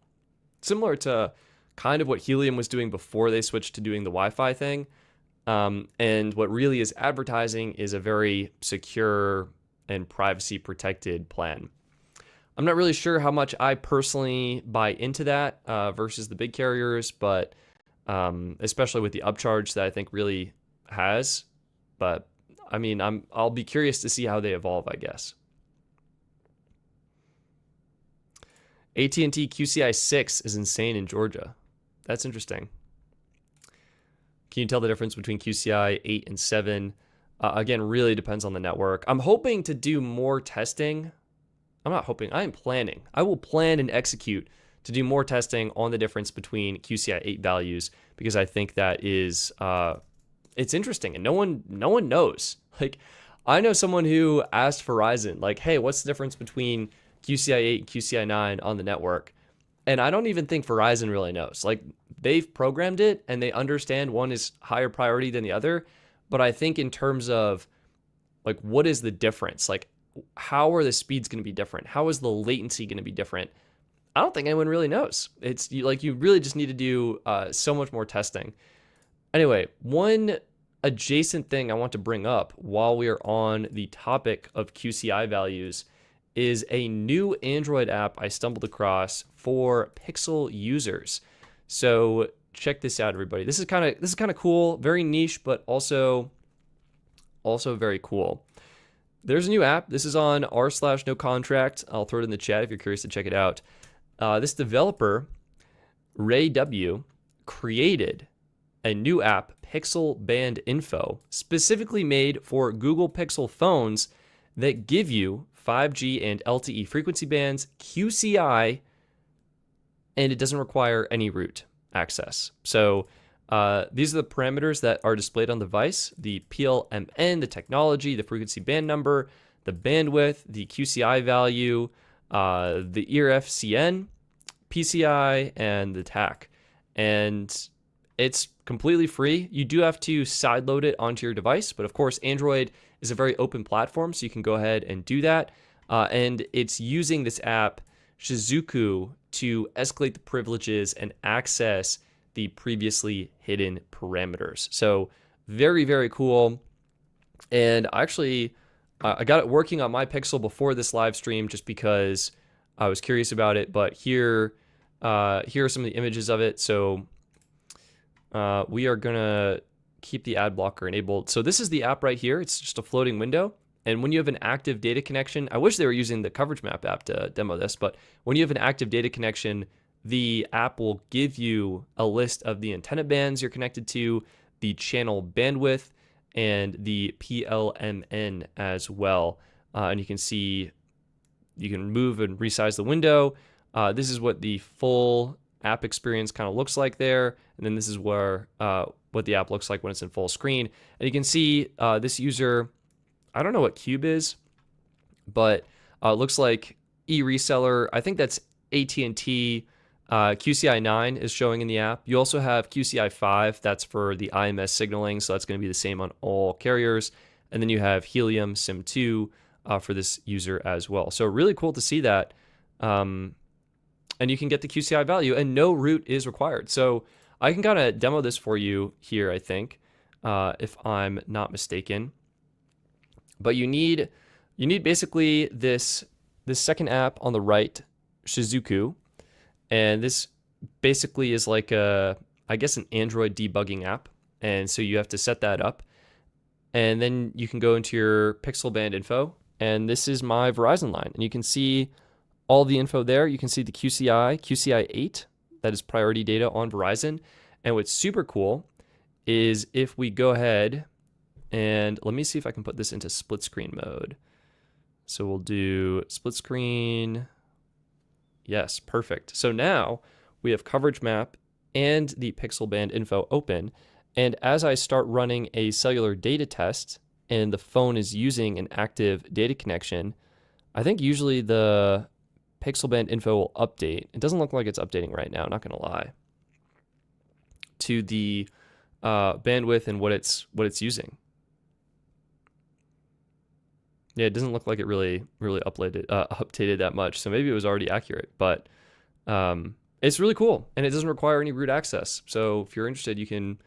similar to kind of what Helium was doing before they switched to doing the Wi-Fi thing. And what Really is advertising is a very secure and privacy protected plan. I'm not really sure how much I personally buy into that versus the big carriers, but especially with the upcharge that I think Really has. But I mean, I'll be curious to see how they evolve, I guess. AT&T QCI 6 is insane in Georgia. That's interesting. Can you tell the difference between QCI 8 and 7? Again, really depends on the network. I'm hoping to do more testing. I'm not hoping, I am planning. I will plan and execute to do more testing on the difference between QCI 8 values, because I think that is, it's interesting and no one knows. Like, I know someone who asked Verizon, like, hey, what's the difference between QCI 8 and QCI 9 on the network? And I don't even think Verizon really knows. Like, they've programmed it and they understand one is higher priority than the other. But I think in terms of, like, what is the difference? Like, how are the speeds going to be different? How is the latency going to be different? I don't think anyone really knows. It's like you really just need to do so much more testing. Anyway, one adjacent thing I want to bring up while we are on the topic of QCI values is a new Android app I stumbled across for Pixel users. So check this out, everybody. This is kind of cool, very niche, but also very cool. There's a new app. This is on r/no contract. I'll throw it in the chat if you're curious to check it out. This developer, Ray W, created a new app, Pixel Band Info, specifically made for Google Pixel phones that give you 5G and LTE frequency bands, QCI, and it doesn't require any root access. So these are the parameters that are displayed on the device: the PLMN, the technology, the frequency band number, the bandwidth, the QCI value, the ERFCN, PCI, and the TAC. And it's completely free. You do have to sideload it onto your device, but of course, Android is a very open platform, so you can go ahead and do that. And it's using this app, Shizuku, to escalate the privileges and access the previously hidden parameters. So very, very cool. And actually, I got it working on my Pixel before this live stream just because I was curious about it. But here are some of the images of it. So we are gonna keep the ad blocker enabled. So this is the app right here. It's just a floating window. And when you have an active data connection, I wish they were using the coverage map app to demo this, but when you have an active data connection, the app will give you a list of the antenna bands you're connected to, the channel bandwidth, and the PLMN as well. And you can see, you can move and resize the window. This is what the full app experience kind of looks like there. And then this is where what the app looks like when it's in full screen. And you can see this user, I don't know what Cube is, but it looks like eReseller. I think that's AT&T. QCI 9 is showing in the app. You also have QCI 5. That's for the IMS signaling, so that's going to be the same on all carriers. And then you have Helium SIM 2 for this user as well. So really cool to see that. And you can get the QCI value, and no root is required. So I can kind of demo this for you here, I think, if I'm not mistaken. But you need basically this second app on the right, Shizuku. And this basically is like I guess an Android debugging app. And so you have to set that up. And then you can go into your Pixel Band info. And this is my Verizon line. And you can see all the info there. You can see the QCI 8, that is priority data on Verizon. And what's super cool is if we go ahead and let me see if I can put this into split screen mode. So we'll do split screen. Yes, perfect. So now we have coverage map and the Pixel Band info open. And as I start running a cellular data test and the phone is using an active data connection, I think usually the Pixel Band info will update. It doesn't look like it's updating right now, not gonna lie, to the bandwidth and what it's using. Yeah, it doesn't look like it really updated that much. So maybe it was already accurate, but it's really cool, and it doesn't require any root access. So if you're interested, you can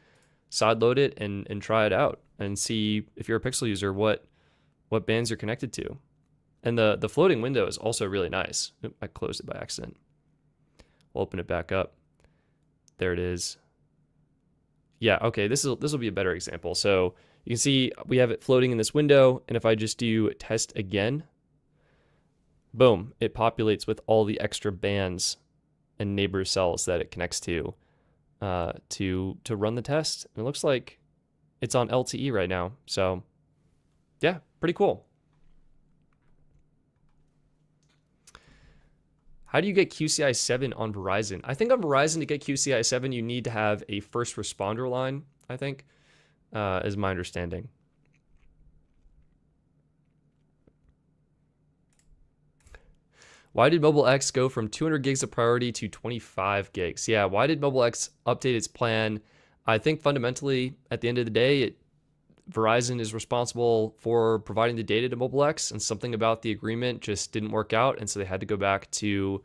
sideload it and try it out and see, if you're a Pixel user, what bands you're connected to. And the floating window is also really nice. Oop, I closed it by accident. We'll open it back up. There it is. Yeah, okay, this will be a better example. So you can see we have it floating in this window, and if I just do test again, boom, it populates with all the extra bands and neighbor cells that it connects to run the test. And it looks like it's on LTE right now. So yeah, pretty cool. How do you get QCI 7 on Verizon? I think on Verizon, to get QCI 7, you need to have a first responder line, I think. Is my understanding. Why did Mobile X go from 200 gigs of priority to 25 gigs? Yeah, why did Mobile X update its plan? I think fundamentally, at the end of the day, Verizon is responsible for providing the data to Mobile X, and something about the agreement just didn't work out, and so they had to go back to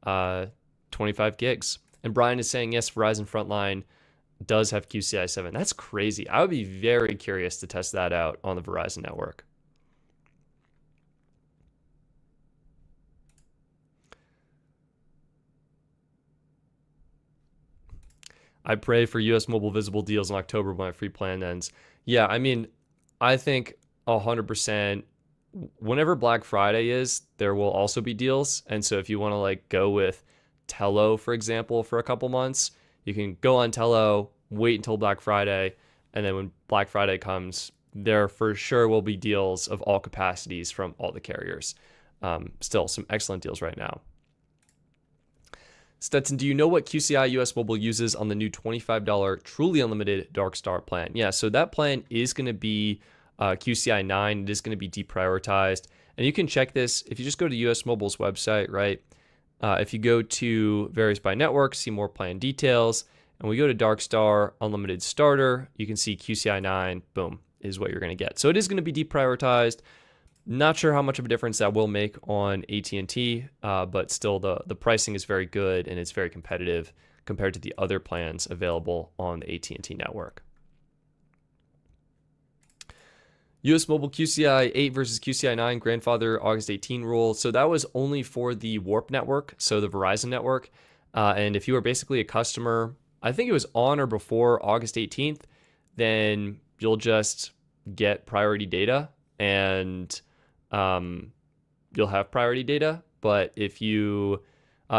25 gigs. And Brian is saying, yes, Verizon Frontline does have QCI 7. That's crazy. I would be very curious to test that out on the Verizon network. I pray for US Mobile visible deals in October when my free plan ends. Yeah, I mean, I think 100% whenever Black Friday is, there will also be deals. And so if you want to like go with Tello, for example, for a couple months, you can go on Tello, wait until Black Friday, and then when Black Friday comes, there for sure will be deals of all capacities from all the carriers. Still some excellent deals right now. Stetson, do you know what QCI US Mobile uses on the new $25 truly unlimited Dark Star plan? Yeah, so that plan is going to be QCI 9. It is going to be deprioritized. And you can check this if you just go to US Mobile's website, right? If you go to various by network, see more plan details, and we go to Dark Star Unlimited Starter, you can see QCI 9, boom, is what you're going to get. So it is going to be deprioritized. Not sure how much of a difference that will make on AT&T, but still the pricing is very good and it's very competitive compared to the other plans available on the AT&T network. US Mobile QCI 8 versus QCI 9 grandfather August 18 rule. So that was only for the Warp network, so the Verizon network. And if you were basically a customer, I think it was on or before August 18th, then you'll just get priority data and you'll have priority data. But if you,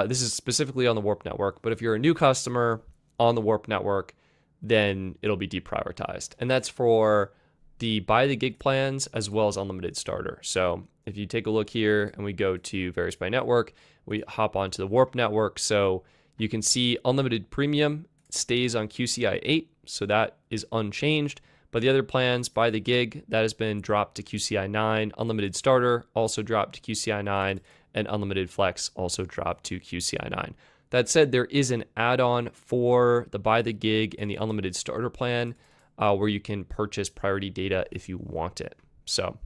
this is specifically on the Warp network, but if you're a new customer on the Warp network, then it'll be deprioritized. And that's for the buy the gig plans as well as unlimited starter. So if you take a look here and we go to various by network, we hop onto the Warp network. So you can see unlimited premium stays on QCI 8. So that is unchanged. But the other plans, buy the gig, that has been dropped to QCI 9. Unlimited starter also dropped to QCI 9. And unlimited flex also dropped to QCI 9. That said, there is an add-on for the buy the gig and the unlimited starter plan where you can purchase priority data if you want it. So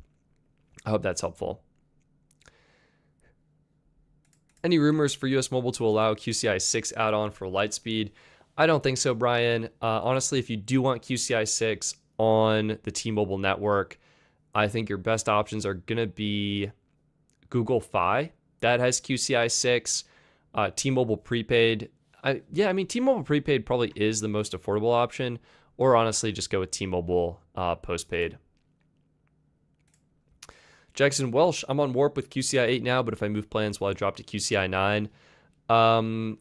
I hope that's helpful. Any rumors for US Mobile to allow QCI 6 add-on for Lightspeed? I don't think so, Brian. Honestly, if you do want QCI 6 on the T-Mobile network, I think your best options are going to be Google Fi. That has QCI 6, T-Mobile prepaid. T-Mobile prepaid probably is the most affordable option, or honestly, just go with T-Mobile postpaid. Jackson Welsh, I'm on Warp with QCI 8 now, but if I move plans, will I drop to QCI 9?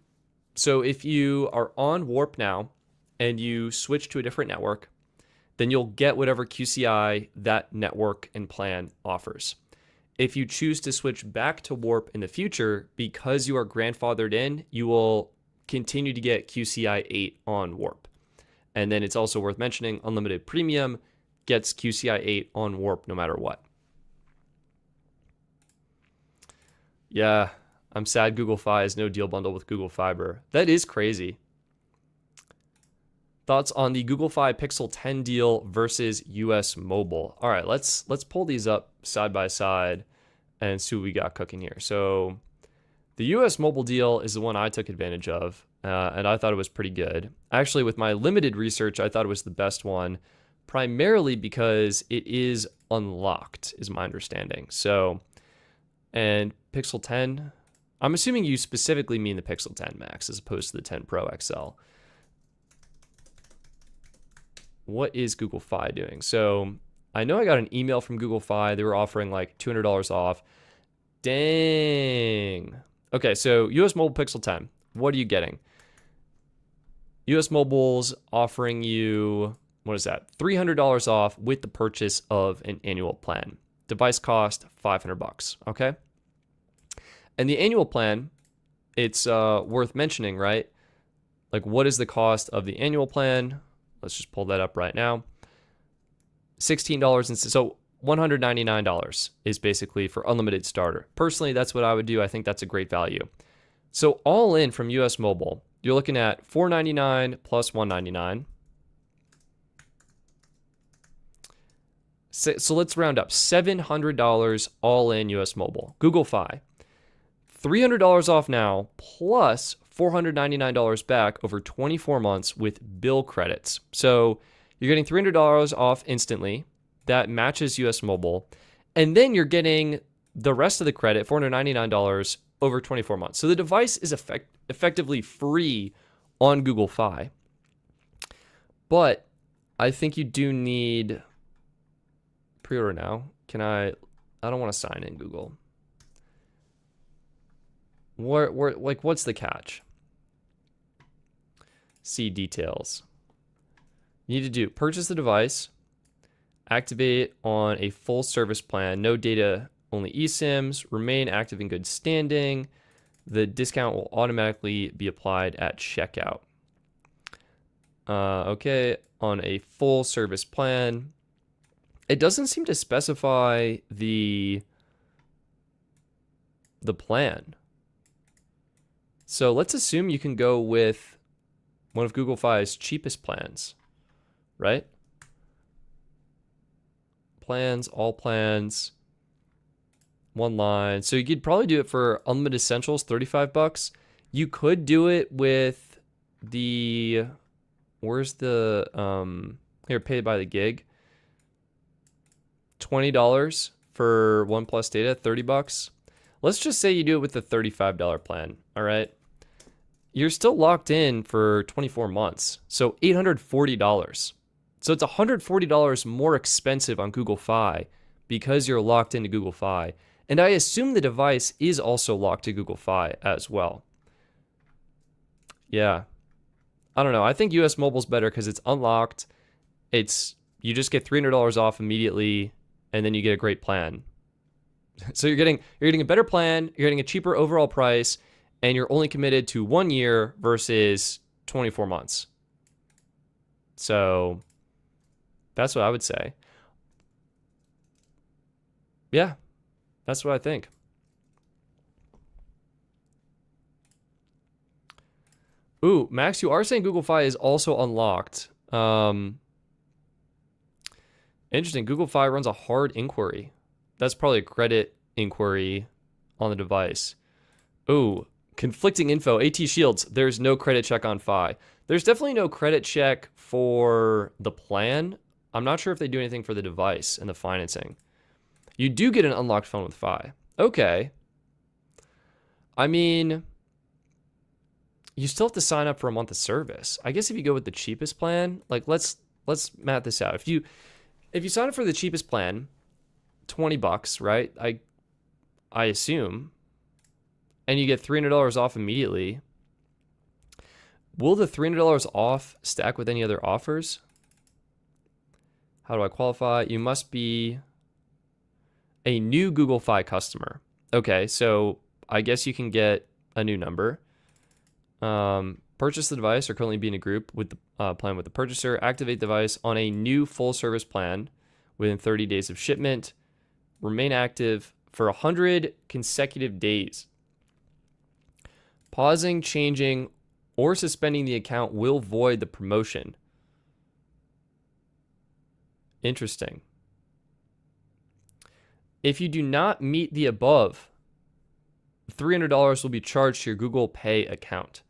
So if you are on Warp now and you switch to a different network, then you'll get whatever QCI that network and plan offers. If you choose to switch back to Warp in the future, because you are grandfathered in, you will continue to get QCI 8 on Warp. And then it's also worth mentioning, Unlimited Premium gets QCI 8 on Warp no matter what. Yeah, I'm sad Google Fi has no deal bundle with Google Fiber. That is crazy. Thoughts on the Google Fi Pixel 10 deal versus US Mobile? All right, let's pull these up side by side and see what we got cooking here. So the US Mobile deal is the one I took advantage of, and I thought it was pretty good. Actually, with my limited research, I thought it was the best one, primarily because it is unlocked, is my understanding. So, and Pixel 10, I'm assuming you specifically mean the Pixel 10 Max as opposed to the 10 Pro XL. What is Google Fi doing? So I know I got an email from Google Fi. They were offering like $200 off. Dang. Okay, so US Mobile Pixel 10. What are you getting? US Mobile's offering you, what is that? $300 off with the purchase of an annual plan. Device cost $500, okay? And the annual plan, it's worth mentioning, right? Like, what is the cost of the annual plan? Let's just pull that up right now. $16, and so $199 is basically for unlimited starter. Personally, that's what I would do. I think that's a great value. So all in from US Mobile, you're looking at $499 plus $199. So let's round up, $700 all in US Mobile. Google Fi, $300 off now, plus $499 back over 24 months with bill credits. So you're getting $300 off instantly. That matches US Mobile. And then you're getting the rest of the credit, $499 over 24 months. So the device is effectively free on Google Fi. But I think you do need pre-order now. I don't want to sign in Google. What's the catch? See details. You need to purchase the device, activate on a full service plan, no data, only eSIMs, remain active in good standing. The discount will automatically be applied at checkout. Okay, on a full service plan. It doesn't seem to specify the plan. So let's assume you can go with one of Google Fi's cheapest plans, right? Plans, all plans, one line. So you could probably do it for Unlimited Essentials, $35. You could do it with the, where's the, here, paid by the gig. $20 for OnePlus data, $30. Let's just say you do it with the $35 plan, all right? You're still locked in for 24 months, so $840. So it's $140 more expensive on Google Fi because you're locked into Google Fi. And I assume the device is also locked to Google Fi as well. Yeah. I don't know. I think US Mobile's better because it's unlocked. You just get $300 off immediately, and then you get a great plan. So you're getting a better plan, you're getting a cheaper overall price, and you're only committed to 1 year versus 24 months. So that's what I would say. Yeah, that's what I think. Ooh, Max, you are saying Google Fi is also unlocked. Interesting. Google Fi runs a hard inquiry. That's probably a credit inquiry on the device. Ooh, conflicting info. AT Shields, there's no credit check on Fi. There's definitely no credit check for the plan. I'm not sure if they do anything for the device and the financing. You do get an unlocked phone with Fi. Okay. I mean, you still have to sign up for a month of service. I guess if you go with the cheapest plan, like let's map this out. If you sign up for the cheapest plan, $20, right? I assume, and you get $300 off immediately. Will the $300 off stack with any other offers? How do I qualify? You must be a new Google Fi customer. Okay, so I guess you can get a new number. Purchase the device or currently be in a group with the plan with the purchaser. Activate device on a new full service plan within 30 days of shipment. Remain active for 100 consecutive days. Pausing, changing, or suspending the account will void the promotion. Interesting. If you do not meet the above, $300 will be charged to your Google Pay account.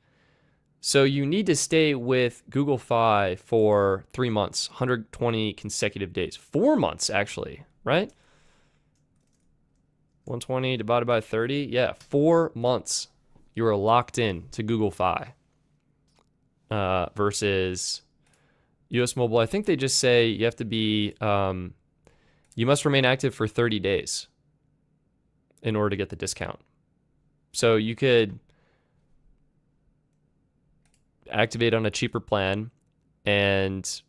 So you need to stay with Google Fi for 3 months, 120 consecutive days. 4 months, actually, right? 120 divided by 30. Yeah, 4 months. You are locked in to Google Fi versus US Mobile. I think they just say you have to be, you must remain active for 30 days in order to get the discount. So you could activate on a cheaper plan and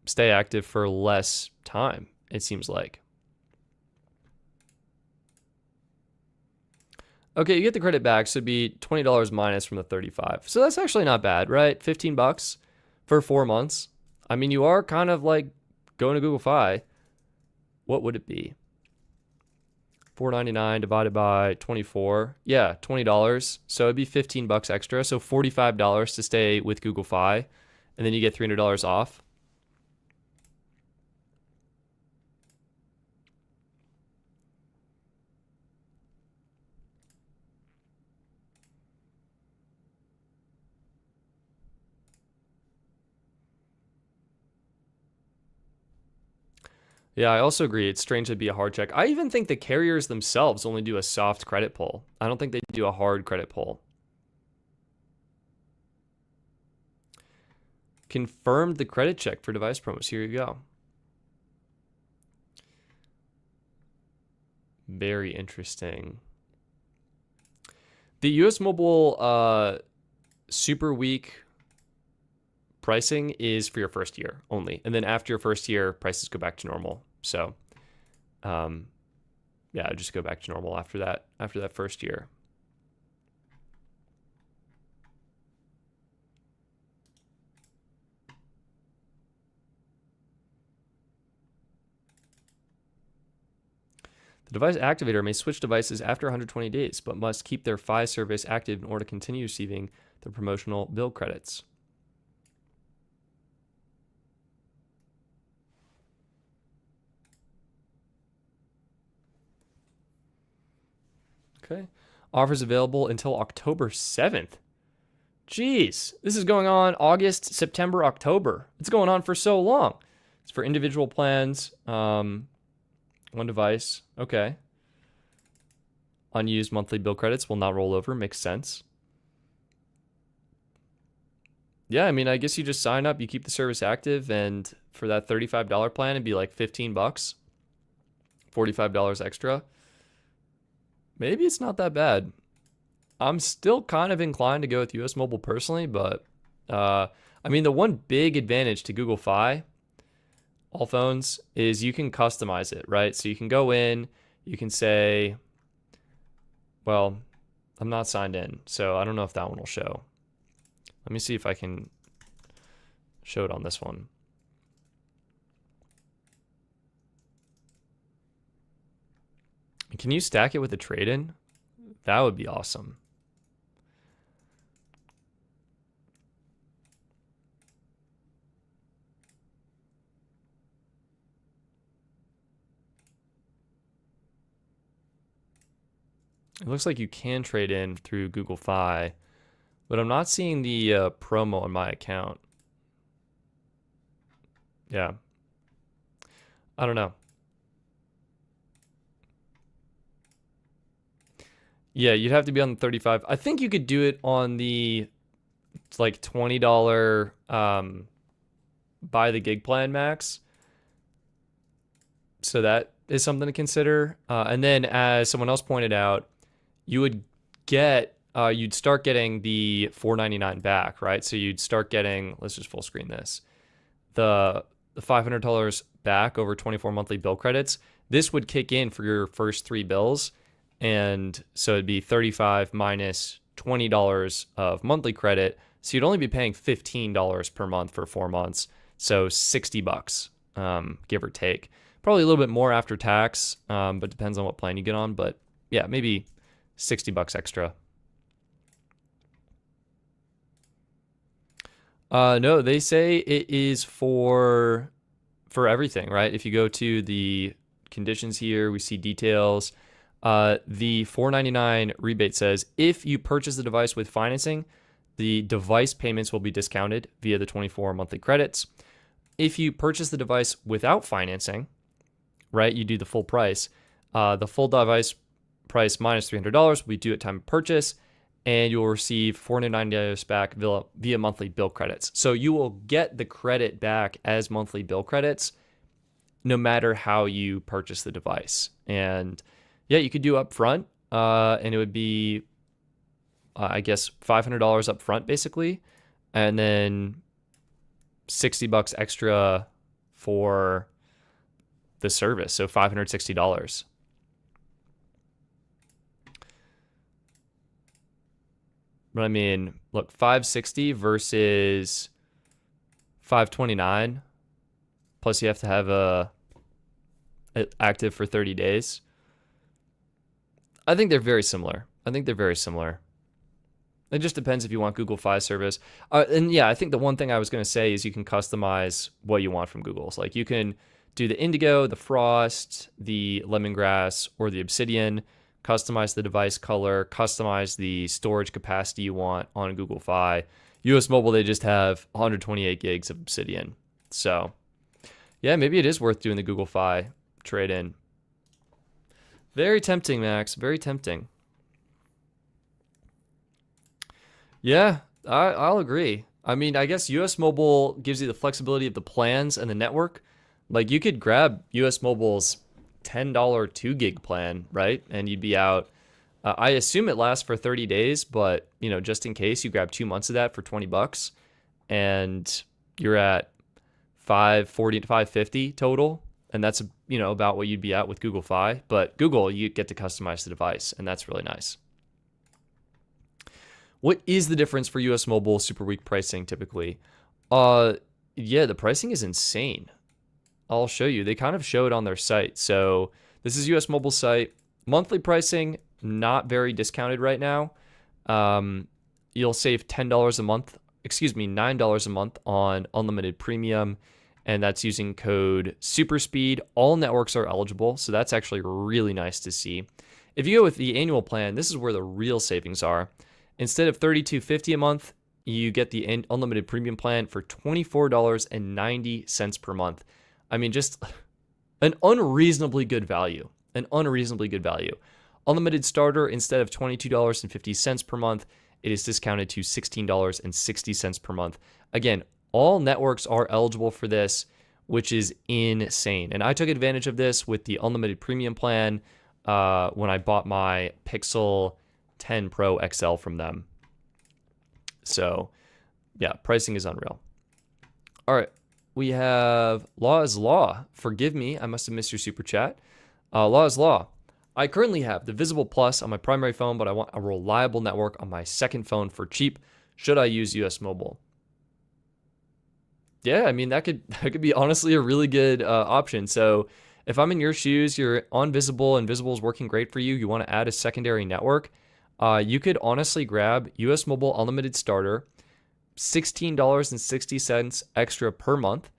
stay active for less time, it seems like. Okay, you get the credit back, so it'd be $20 minus from the 35. So that's actually not bad, right? $15 for 4 months. I mean, you are kind of like going to Google Fi. What would it be? $4.99 divided by 24. Yeah, $20. So it'd be $15 extra. So $45 to stay with Google Fi, and then you get $300 off. Yeah, I also agree. It's strange to be a hard check. I even think the carriers themselves only do a soft credit pull. I don't think they do a hard credit pull. Confirmed the credit check for device promos. Here you go. Very interesting. The US Mobile super weak pricing is for your first year only. And then after your first year, prices go back to normal. So, yeah, just go back to normal after that first year. The device activator may switch devices after 120 days, but must keep their Fi service active in order to continue receiving the promotional bill credits. Okay. Offers available until October 7th. Jeez, this is going on August, September, October. It's going on for so long. It's for individual plans. One device. Okay. Unused monthly bill credits will not roll over. Makes sense. Yeah, I mean, I guess you just sign up, you keep the service active, and for that $35 plan, it'd be like 15 bucks, $45 extra. Maybe it's not that bad. I'm still kind of inclined to go with US Mobile personally, but I mean, the one big advantage to Google Fi, all phones, is you can customize it, right? So you can go in, you can say, well, I'm not signed in, so I don't know if that one will show. Let me see if I can show it on this one. Can you stack it with a trade-in? That would be awesome. It looks like you can trade in through Google Fi, but I'm not seeing the promo on my account. Yeah. I don't know. Yeah, you'd have to be on the 35. I think you could do it on the like $20 buy the gig plan max. So that is something to consider. And then as someone else pointed out, you would get you'd start getting the $499 back, right? So you'd start getting, let's just full screen this, the $500 back over 24 monthly bill credits. This would kick in for your first 3 bills, and so it'd be $35 minus $20 of monthly credit. So you'd only be paying $15 per month for 4 months, so 60 bucks, give or take. Probably a little bit more after tax, but depends on what plan you get on. But yeah, maybe 60 bucks extra. No, they say it is for everything, right? If you go to the conditions here, we see details. The $499 rebate says if you purchase the device with financing, the device payments will be discounted via the 24 monthly credits. If you purchase the device without financing, right, you do the full price. The full device price minus $300 will be due at time of purchase, and you'll receive $490 back via monthly bill credits. So you will get the credit back as monthly bill credits no matter how you purchase the device. And yeah, you could do upfront, and it would be, I guess, $500 up front basically, and then 60 bucks extra for the service, so $560. But I mean, look, $560 versus $529, plus you have to have it active for 30 days. I think they're very similar. It just depends if you want Google Fi service. And yeah, I think the one thing I was going to say is you can customize what you want from Google. So like you can do the Indigo, the Frost, the Lemongrass, or the Obsidian, customize the device color, customize the storage capacity you want on Google Fi. US Mobile, they just have 128 gigs of Obsidian. So Yeah, maybe it is worth doing the Google Fi trade-in. Very tempting, Max. Very tempting. Yeah, I'll agree. I mean, I guess US Mobile gives you the flexibility of the plans and the network. Like you could grab US Mobile's $10 2 gig plan, right? And you'd be out. I assume it lasts for 30 days, but you know, just in case you grab 2 months of that for $20 and you're at 540 to 550 total. And that's, you know, about what you'd be at with Google Fi. But Google, you get to customize the device, and that's really nice. What is the difference for US Mobile Super Week pricing typically? Yeah, the pricing is insane. I'll show you. They kind of show it on their site. So this is US Mobile site. Monthly pricing, not very discounted right now. You'll save $10 a month, excuse me, $9 a month on unlimited premium, and that's using code SUPERSPEED. All networks are eligible, so that's actually really nice to see. If you go with the annual plan, this is where the real savings are. Instead of $32.50 a month, you get the unlimited premium plan for $24.90 per month. I mean, just an unreasonably good value. An unreasonably good value. Unlimited starter, instead of $22.50 per month, it is discounted to $16.60 per month. Again, all networks are eligible for this, which is insane. And I took advantage of this with the unlimited premium plan when I bought my Pixel 10 Pro XL from them. So, yeah, pricing is unreal. All right, we have Law is Law. Forgive me, I must have missed your super chat. Law is Law. I currently have the Visible Plus on my primary phone, but I want a reliable network on my second phone for cheap. Should I use US Mobile? Yeah, I mean, that could be honestly a really good option. So if I'm in your shoes, you're on Visible and Visible is working great for you, you want to add a secondary network, you could honestly grab US Mobile Unlimited Starter, $16.60 extra per month.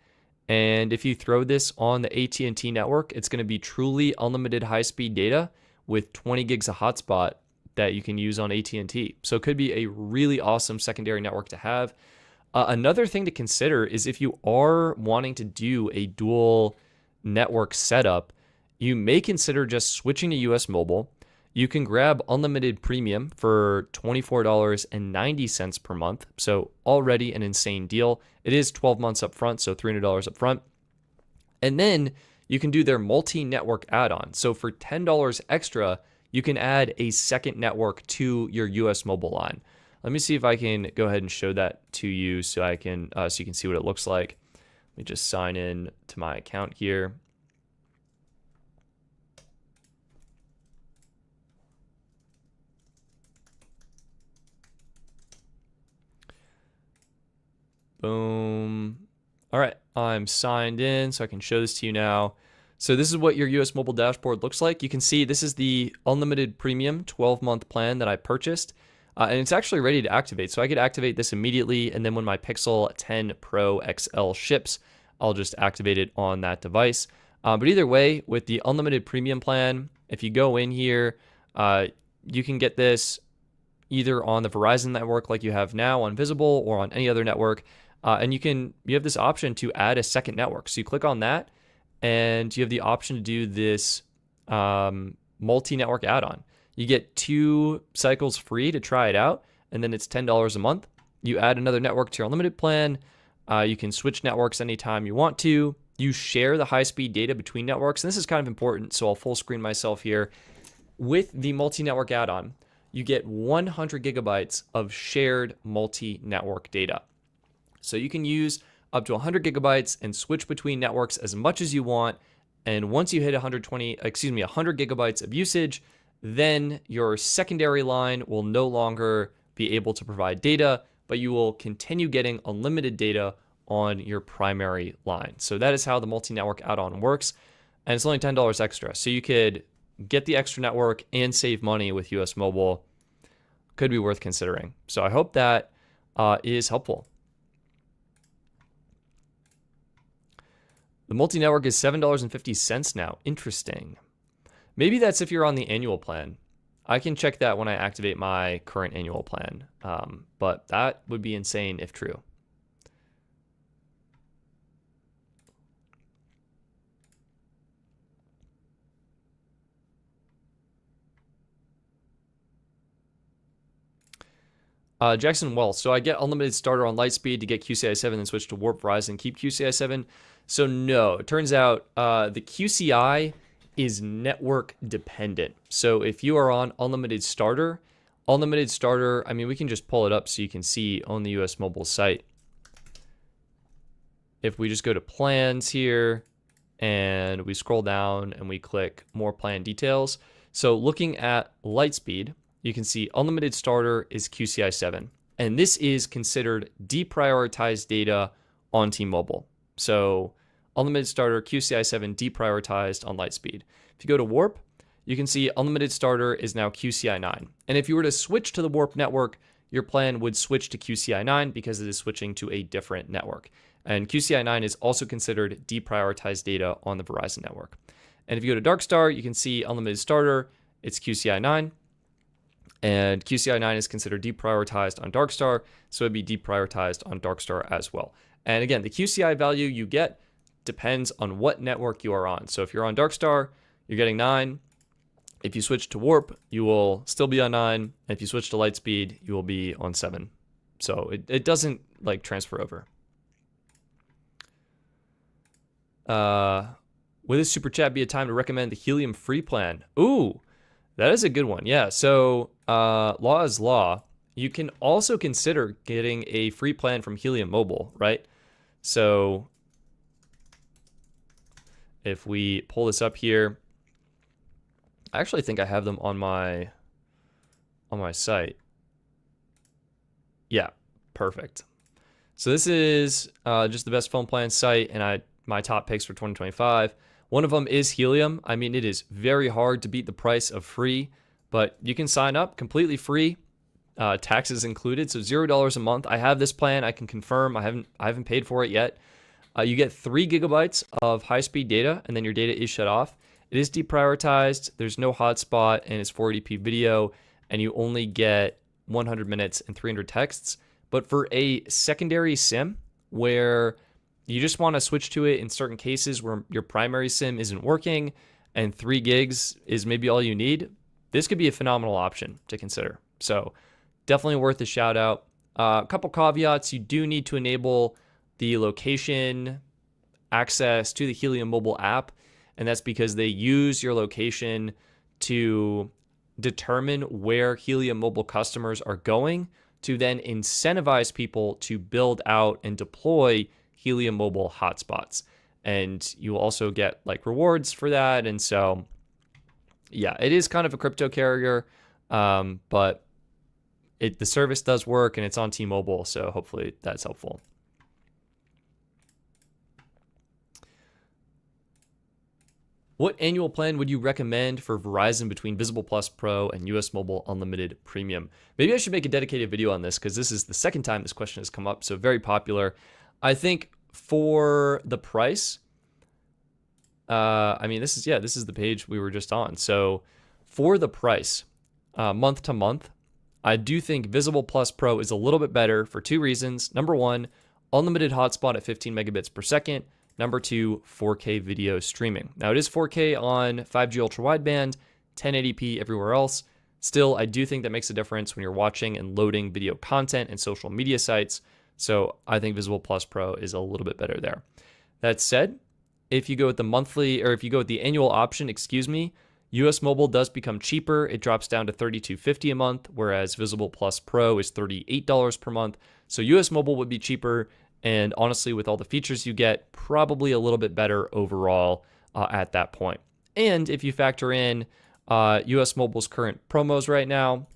And if you throw this on the AT&T network, it's going to be truly unlimited high-speed data with 20 gigs of hotspot that you can use on AT&T. So it could be a really awesome secondary network to have. Another thing to consider is if you are wanting to do a dual network setup, you may consider just switching to US Mobile. You can grab unlimited premium for $24.90 per month. So already an insane deal. It is 12 months up front, so $300 up front. And then you can do their multi-network add-on. So for $10 extra, you can add a second network to your US Mobile line. Let me see if I can go ahead and show that to you so I can so you can see what it looks like. Let me just sign in to my account here. Boom. All right, I'm signed in, so I can show this to you now. So this is what your US Mobile dashboard looks like. You can see this is the unlimited premium 12-month plan that I purchased, and it's actually ready to activate. So I could activate this immediately, and then when my Pixel 10 Pro XL ships, I'll just activate it on that device. But either way, with the unlimited premium plan, if you go in here, you can get this either on the Verizon network like you have now on Visible or on any other network. And you have this option to add a second network. So you click on that and you have the option to do this multi-network add-on. You get 2 cycles free to try it out, and then it's $10 a month. You add another network to your unlimited plan. You can switch networks anytime you want to. You share the high-speed data between networks, and this is kind of important, so I'll full screen myself here. With the multi-network add-on, you get 100 gigabytes of shared multi-network data. So you can use up to 100 gigabytes and switch between networks as much as you want. And once you hit 100 gigabytes of usage, then your secondary line will no longer be able to provide data, but you will continue getting unlimited data on your primary line. So that is how the multi-network add-on works. And it's only $10 extra. So you could get the extra network and save money with US Mobile. Could be worth considering. So I hope that is helpful. The multi-network is $7.50 now. Interesting. Maybe that's if you're on the annual plan. I can check that when I activate my current annual plan. But that would be insane if true. Jackson Wells. So I get unlimited starter on Lightspeed to get QCI 7 and switch to Warp Verizon, keep QCI 7. So no, it turns out the QCI is network dependent. So if you are on unlimited starter, I mean, we can just pull it up so you can see on the US Mobile site. If we just go to plans here and we scroll down and we click more plan details. So looking at Lightspeed, you can see unlimited starter is QCI 7. And this is considered deprioritized data on T-Mobile. So unlimited starter, QCI 7 deprioritized on Lightspeed. If you go to Warp, you can see unlimited starter is now QCI 9. And if you were to switch to the Warp network, your plan would switch to QCI 9 because it is switching to a different network. And QCI 9 is also considered deprioritized data on the Verizon network. And if you go to Darkstar, you can see unlimited starter, it's QCI 9. And QCI 9 is considered deprioritized on Darkstar, so it'd be deprioritized on Darkstar as well. And again, the QCI value you get depends on what network you are on. So if you're on Darkstar, you're getting 9. If you switch to Warp, you will still be on 9. And if you switch to Lightspeed, you will be on 7. So it doesn't like transfer over. Would this super chat be a time to recommend the Helium free plan? Ooh, that is a good one. Yeah. So law is law. You can also consider getting a free plan from Helium Mobile, right? So if we pull this up here, I actually think I have them on my site. Yeah, perfect. So this is just the best phone plan site, and my top picks for 2025. One of them is Helium. I mean, it is very hard to beat the price of free, but you can sign up completely free, taxes included, so $0 a month. I have this plan. I can confirm. I haven't paid for it yet. You get 3 gigabytes of high-speed data, and then your data is shut off. It is deprioritized. There's no hotspot, and it's 480p video, and you only get 100 minutes and 300 texts. But for a secondary SIM where you just want to switch to it in certain cases where your primary SIM isn't working and 3 gigs is maybe all you need, this could be a phenomenal option to consider. So definitely worth a shout out. A couple caveats: you do need to enable the location access to the Helium mobile app, and that's because they use your location to determine where Helium mobile customers are going to then incentivize people to build out and deploy Helium mobile hotspots. And you will also get like rewards for that. And so, yeah, it is kind of a crypto carrier, but the service does work and it's on T-Mobile. So hopefully that's helpful. What annual plan would you recommend for Verizon between Visible Plus Pro and US Mobile Unlimited Premium? Maybe I should make a dedicated video on this because this is the second time this question has come up, so very popular. I think for the price, I mean, this is the page we were just on. So for the price, month to month, I do think Visible Plus Pro is a little bit better for 2 reasons. Number 1, unlimited hotspot at 15 megabits per second. Number 2, 4K video streaming. Now it is 4K on 5G ultra wideband, 1080p everywhere else. Still, I do think that makes a difference when you're watching and loading video content and social media sites. So I think Visible Plus Pro is a little bit better there. That said, if you go with the monthly, or if you go with the annual option, US Mobile does become cheaper. It drops down to $32.50 a month, whereas Visible Plus Pro is $38 per month. So US Mobile would be cheaper. And honestly, with all the features you get, probably a little bit better overall at that point. And if you factor in US Mobile's current promos right now,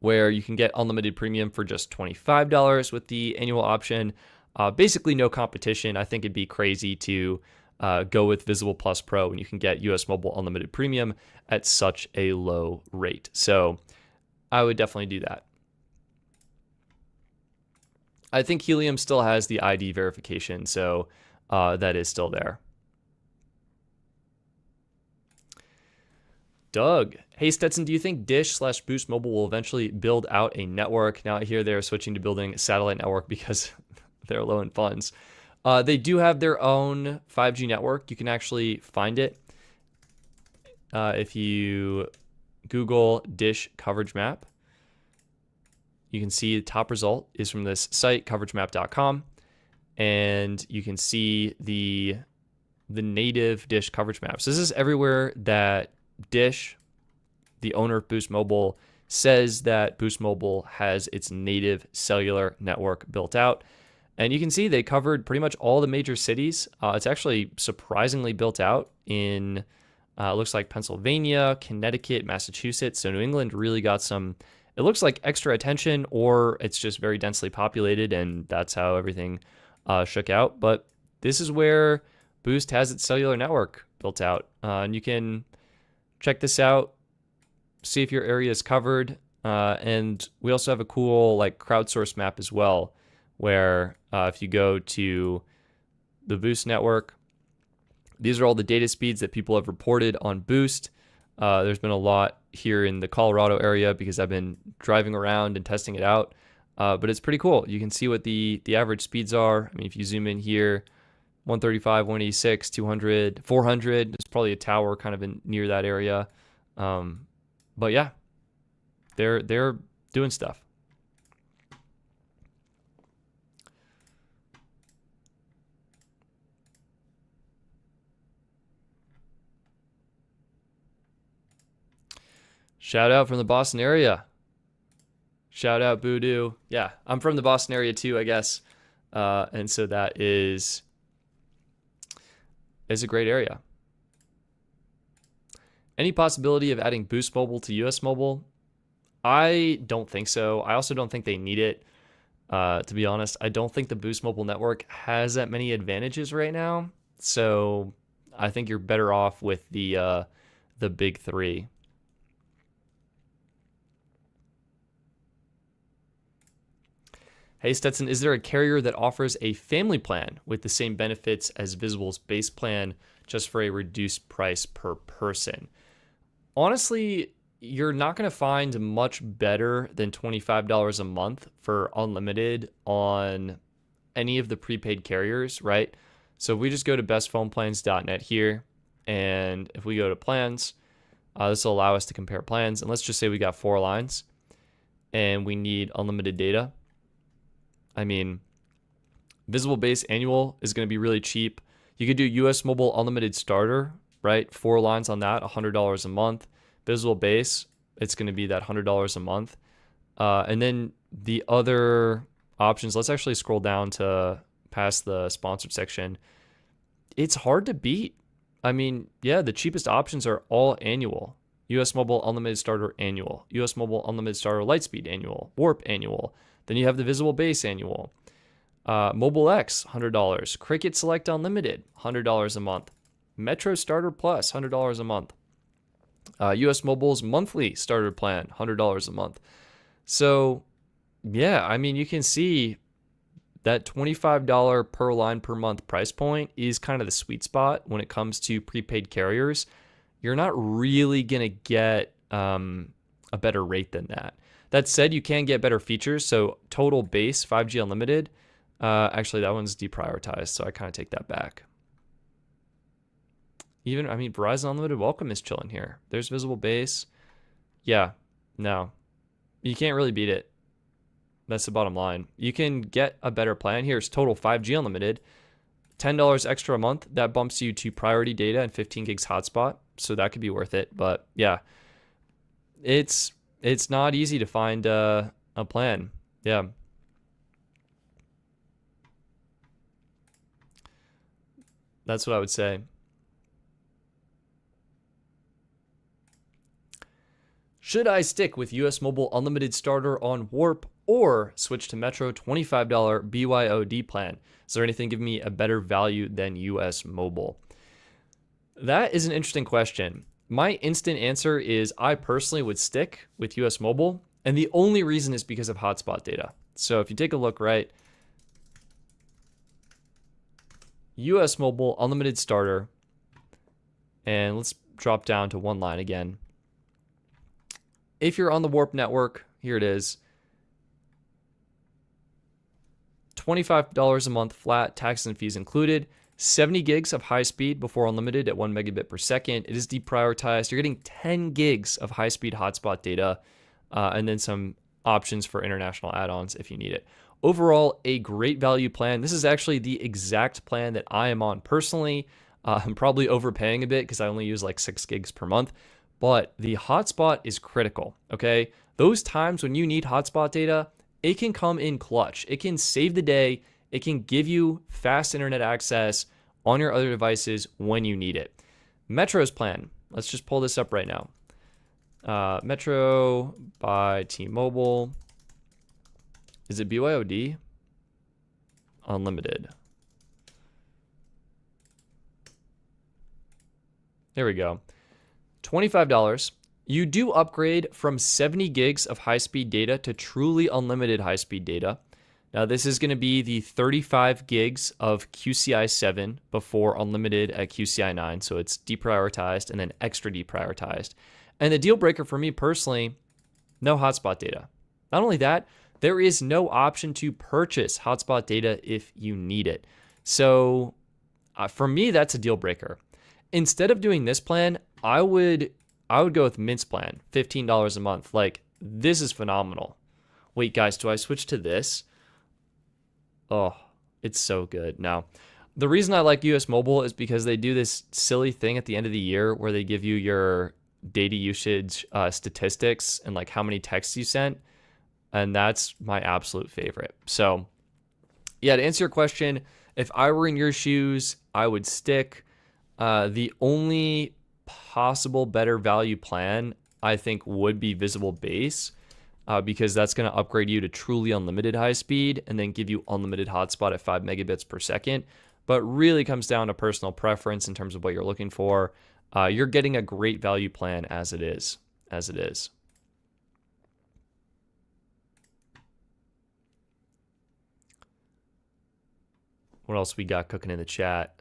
where you can get unlimited premium for just $25 with the annual option, basically no competition. I think it'd be crazy to go with Visible Plus Pro when you can get US Mobile unlimited premium at such a low rate. So I would definitely do that. I think Helium still has the ID verification, so that is still there. Doug, hey Stetson, do you think Dish/Boost Mobile will eventually build out a network? Now I hear they're switching to building a satellite network because they're low in funds. They do have their own 5G network. You can actually find it if you Google Dish coverage map. you can see the top result is from this site, coveragemap.com, and you can see the native Dish coverage maps. This is everywhere that Dish, the owner of Boost Mobile, says that Boost Mobile has its native cellular network built out. And you can see they covered pretty much all the major cities. It's actually surprisingly built out in, it looks like Pennsylvania, Connecticut, Massachusetts. So New England really got some, it looks like extra attention, or it's just very densely populated, and that's how everything shook out. But this is where Boost has its cellular network built out. And you can check this out, see if your area is covered. And we also have a cool like crowdsourced map as well, where if you go to the Boost network, these are all the data speeds that people have reported on Boost. There's been a lot here in the Colorado area because I've been driving around and testing it out. But it's pretty cool. You can see what the average speeds are. I mean, if you zoom in here, 135, 186, 200, 400. There's probably a tower kind of near that area. But yeah, they're doing stuff. Shout out from the Boston area. Shout out Voodoo. Yeah, I'm from the Boston area too, I guess. And so that is a great area. Any possibility of adding Boost Mobile to US Mobile? I don't think so. I also don't think they need it. To be honest, I don't think the Boost Mobile network has that many advantages right now. So I think you're better off with the big three. Hey Stetson, is there a carrier that offers a family plan with the same benefits as Visible's base plan, just for a reduced price per person? Honestly, you're not going to find much better than $25 a month for unlimited on any of the prepaid carriers, right? So if we just go to bestphoneplans.net here, and if we go to plans, this will allow us to compare plans. And let's just say we got 4 lines and we need unlimited data. I mean, Visible Base Annual is going to be really cheap. You could do US Mobile Unlimited Starter, right? 4 lines on that, $100 a month. Visible Base, it's going to be that $100 a month. And then the other options, let's actually scroll down to past the sponsored section. It's hard to beat. I mean, yeah, the cheapest options are all annual. US Mobile Unlimited Starter Annual, US Mobile Unlimited Starter Lightspeed Annual, Warp Annual. Then you have the Visible Base Annual. Mobile X, $100. Cricket Select Unlimited, $100 a month. Metro Starter Plus, $100 a month. US Mobile's monthly starter plan, $100 a month. So, yeah, I mean, you can see that $25 per line per month price point is kind of the sweet spot when it comes to prepaid carriers. You're not really going to get a better rate than that. That said, you can get better features. So total base 5G unlimited. Actually, that one's deprioritized, so I kind of take that back. Even, I mean, Verizon Unlimited Welcome is chilling here. There's Visible Base. Yeah, no. You can't really beat it. That's the bottom line. You can get a better plan. Here's total 5G unlimited. $10 extra a month. That bumps you to priority data and 15 gigs hotspot. So that could be worth it. But yeah, it's not easy to find a plan. Yeah. That's what I would say. Should I stick with US Mobile Unlimited Starter on Warp or switch to Metro $25 BYOD plan? Is there anything giving me a better value than US Mobile? That is an interesting question. My instant answer is I personally would stick with US Mobile, and the only reason is because of hotspot data. So if you take a look, right, US Mobile Unlimited Starter, and let's drop down to one line again. If you're on the Warp network, here it is. $25 a month flat, taxes and fees included. 70 gigs of high speed before unlimited at 1 megabit per second. It is deprioritized. You're getting 10 gigs of high speed hotspot data, and then some options for international add-ons if you need it. Overall, a great value plan. This is actually the exact plan that I am on personally. I'm probably overpaying a bit because I only use like 6 gigs per month, but the hotspot is critical, okay? Those times when you need hotspot data, it can come in clutch. It can save the day. It can give you fast internet access on your other devices when you need it. Metro's plan. Let's just pull this up right now. Metro by T-Mobile. Is it BYOD? Unlimited. There we go. $25. You do upgrade from 70 gigs of high-speed data to truly unlimited high-speed data. Now, this is going to be the 35 gigs of QCI 7 before unlimited at QCI 9. So it's deprioritized and then extra deprioritized. And the deal breaker for me personally, no hotspot data. Not only that, there is no option to purchase hotspot data if you need it. So for me, that's a deal breaker. Instead of doing this plan, I would go with Mint's plan, $15 a month. Like, this is phenomenal. Wait, guys, do I switch to this? Oh, it's so good. Now, the reason I like US Mobile is because they do this silly thing at the end of the year where they give you your data usage statistics and like how many texts you sent. And that's my absolute favorite. So yeah, to answer your question, if I were in your shoes, I would stick. The only possible better value plan, I think, would be Visible Base, because that's going to upgrade you to truly unlimited high speed and then give you unlimited hotspot at 5 megabits per second. But really comes down to personal preference in terms of what you're looking for. You're getting a great value plan as it is. What else we got cooking in the chat?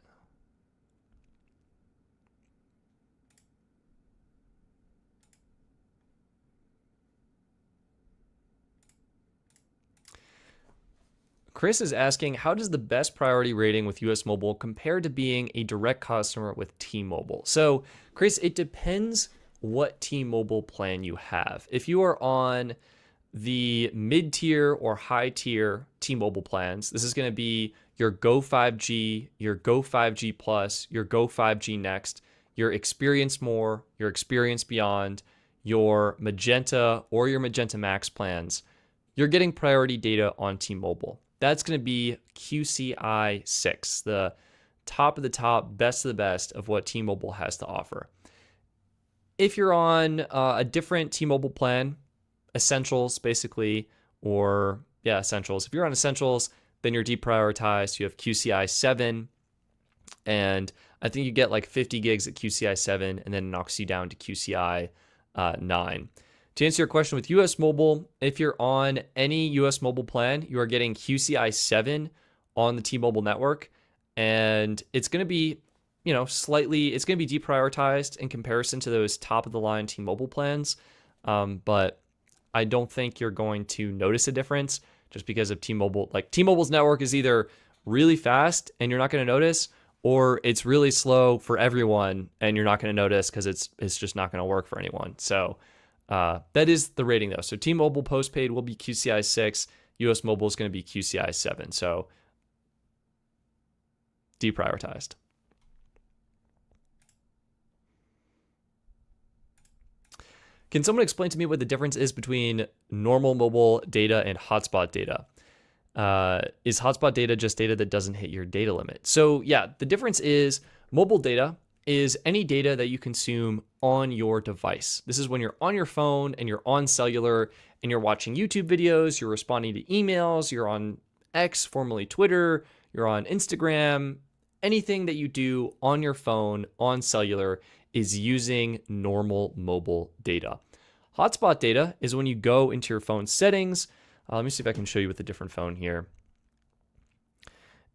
Chris is asking, how does the best priority rating with US Mobile compare to being a direct customer with T-Mobile? So, Chris, it depends what T-Mobile plan you have. If you are on the mid-tier or high-tier T-Mobile plans, this is going to be your Go 5G, your Go 5G Plus, your Go 5G Next, your Experience More, your Experience Beyond, your Magenta or your Magenta Max plans. You're getting priority data on T-Mobile. That's going to be QCI 6, the top of the top, best of the best of what T-Mobile has to offer. If you're on a different T-Mobile plan, Essentials basically, or yeah, Essentials. If you're on Essentials, then you're deprioritized. You have QCI 7, and I think you get like 50 gigs at QCI 7, and then it knocks you down to QCI 9. To answer your question with US Mobile, if you're on any US Mobile plan, you are getting QCI 7 on the T-Mobile network, and it's going to be, it's going to be deprioritized in comparison to those top of the line T-Mobile plans. But I don't think you're going to notice a difference just because of T-Mobile. Like, T-Mobile's network is either really fast and you're not going to notice, or it's really slow for everyone and you're not going to notice because it's just not going to work for anyone. So that is the rating though. So T-Mobile postpaid will be QCI 6. US Mobile is going to be QCI 7. So deprioritized. Can someone explain to me what the difference is between normal mobile data and hotspot data? Is hotspot data just data that doesn't hit your data limit? So yeah, the difference is mobile data is any data that you consume on your device. This is when you're on your phone and you're on cellular and you're watching YouTube videos, you're responding to emails, you're on X, formerly Twitter, you're on Instagram. Anything that you do on your phone, on cellular, is using normal mobile data. Hotspot data is when you go into your phone settings. Let me see if I can show you with a different phone here.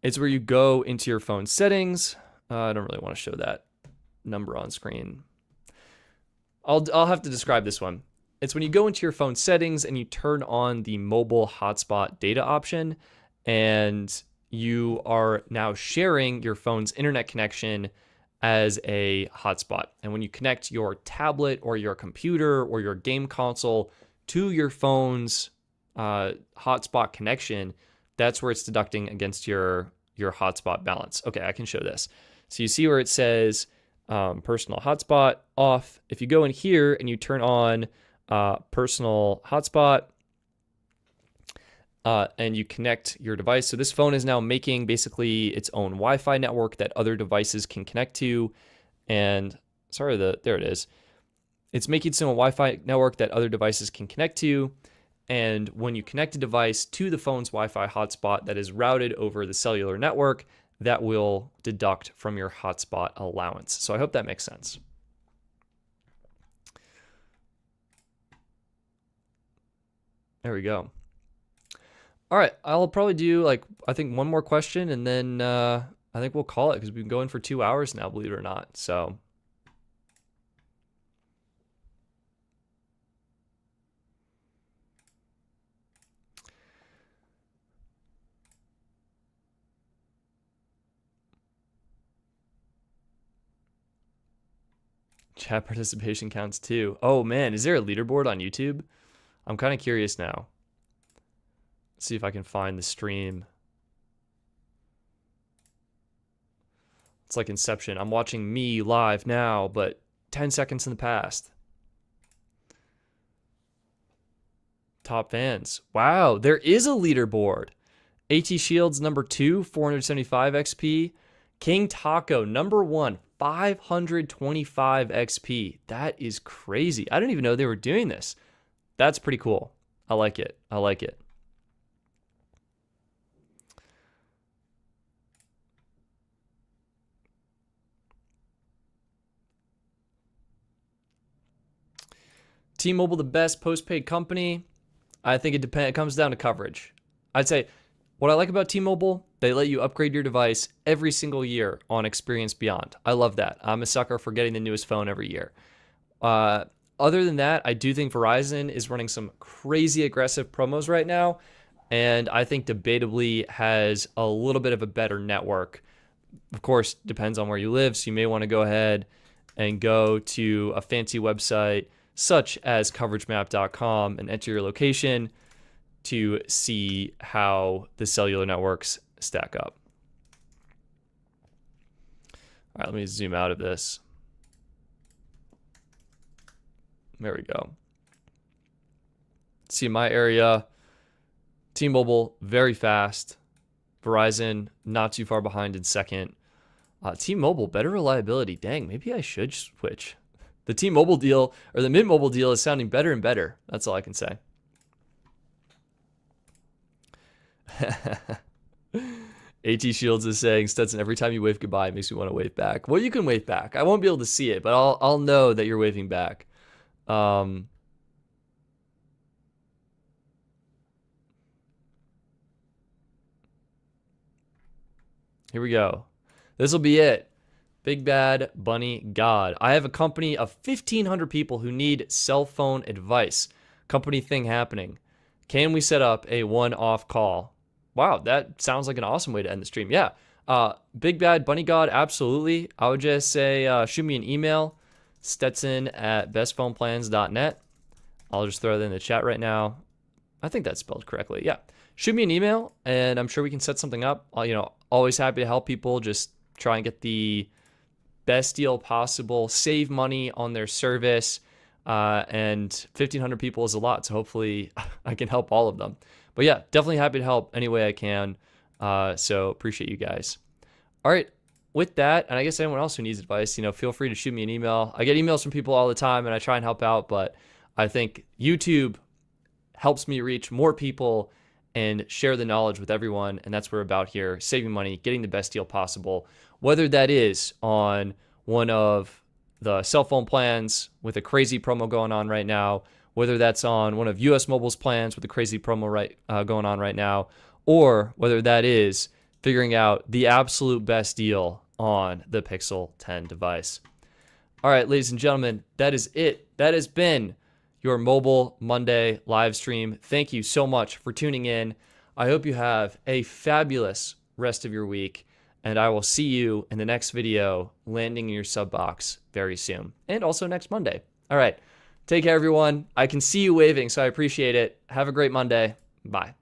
It's where you go into your phone settings. I don't really want to show that number on screen. I'll have to describe this one. It's when you go into your phone settings and you turn on the mobile hotspot data option, and you are now sharing your phone's internet connection as a hotspot. And when you connect your tablet or your computer or your game console to your phone's hotspot connection, that's where it's deducting against your hotspot balance. Okay, I can show this. So you see where it says personal hotspot off. If you go in here and you turn on personal hotspot and you connect your device. So this phone is now making basically its own Wi-Fi network that other devices can connect to. And sorry, there it is. It's making its own Wi-Fi network that other devices can connect to. And when you connect a device to the phone's Wi-Fi hotspot that is routed over the cellular network, that will deduct from your hotspot allowance. So I hope that makes sense. There we go. All right, I'll probably do I think one more question, and then I think we'll call it because we've been going for 2 hours now, believe it or not. So. Chat participation counts too. Oh man, is there a leaderboard on YouTube? I'm kind of curious now. Let's see if I can find the stream. It's like Inception. I'm watching me live now, but 10 seconds in the past. Top fans. Wow, there is a leaderboard. AT Shields number 2, 475 XP. King Taco number 1, 525 XP. That is crazy. I didn't even know they were doing this. That's pretty cool. I like it. I like it. T-Mobile, the best postpaid company. I think it comes down to coverage. I'd say what I like about T-Mobile, they let you upgrade your device every single year on Experience Beyond. I love that. I'm a sucker for getting the newest phone every year. Other than that, I do think Verizon is running some crazy aggressive promos right now, and I think debatably has a little bit of a better network. Of course, depends on where you live, so you may want to go ahead and go to a fancy website such as coveragemap.com and enter your location to see how the cellular networks stack up. All right, let me zoom out of this. There we go. See my area, T-Mobile, very fast. Verizon, not too far behind in second. T-Mobile, better reliability. Dang, maybe I should switch. The T-Mobile deal, or the Mint Mobile deal, is sounding better and better. That's all I can say. AT Shields is saying, Stetson, every time you wave goodbye, it makes me want to wave back. Well, you can wave back. I won't be able to see it, but I'll know that you're waving back. Here we go. This will be it. Big Bad Bunny God. I have a company of 1,500 people who need cell phone advice. Company thing happening. Can we set up a one-off call? Wow, that sounds like an awesome way to end the stream. Yeah. Big Bad Bunny God, absolutely. I would just say shoot me an email, stetson@bestphoneplans.net. I'll just throw that in the chat right now. I think that's spelled correctly. Yeah. Shoot me an email, and I'm sure we can set something up. Always happy to help people just try and get the best deal possible, save money on their service, and 1,500 people is a lot, so hopefully I can help all of them. But yeah, definitely happy to help any way I can, so appreciate you guys. All right, with that, and I guess anyone else who needs advice, feel free to shoot me an email. I get emails from people all the time, and I try and help out, but I think YouTube helps me reach more people and share the knowledge with everyone, and that's what we're about here, saving money, getting the best deal possible, whether that is on one of the cell phone plans with a crazy promo going on right now, whether that's on one of US Mobile's plans with a crazy promo going on right now, or whether that is figuring out the absolute best deal on the Pixel 10 device. All right, ladies and gentlemen, that is it. That has been your Mobile Monday live stream. Thank you so much for tuning in. I hope you have a fabulous rest of your week, and I will see you in the next video landing in your sub box very soon, and also next Monday. All right, take care, everyone. I can see you waving, so I appreciate it. Have a great Monday. Bye.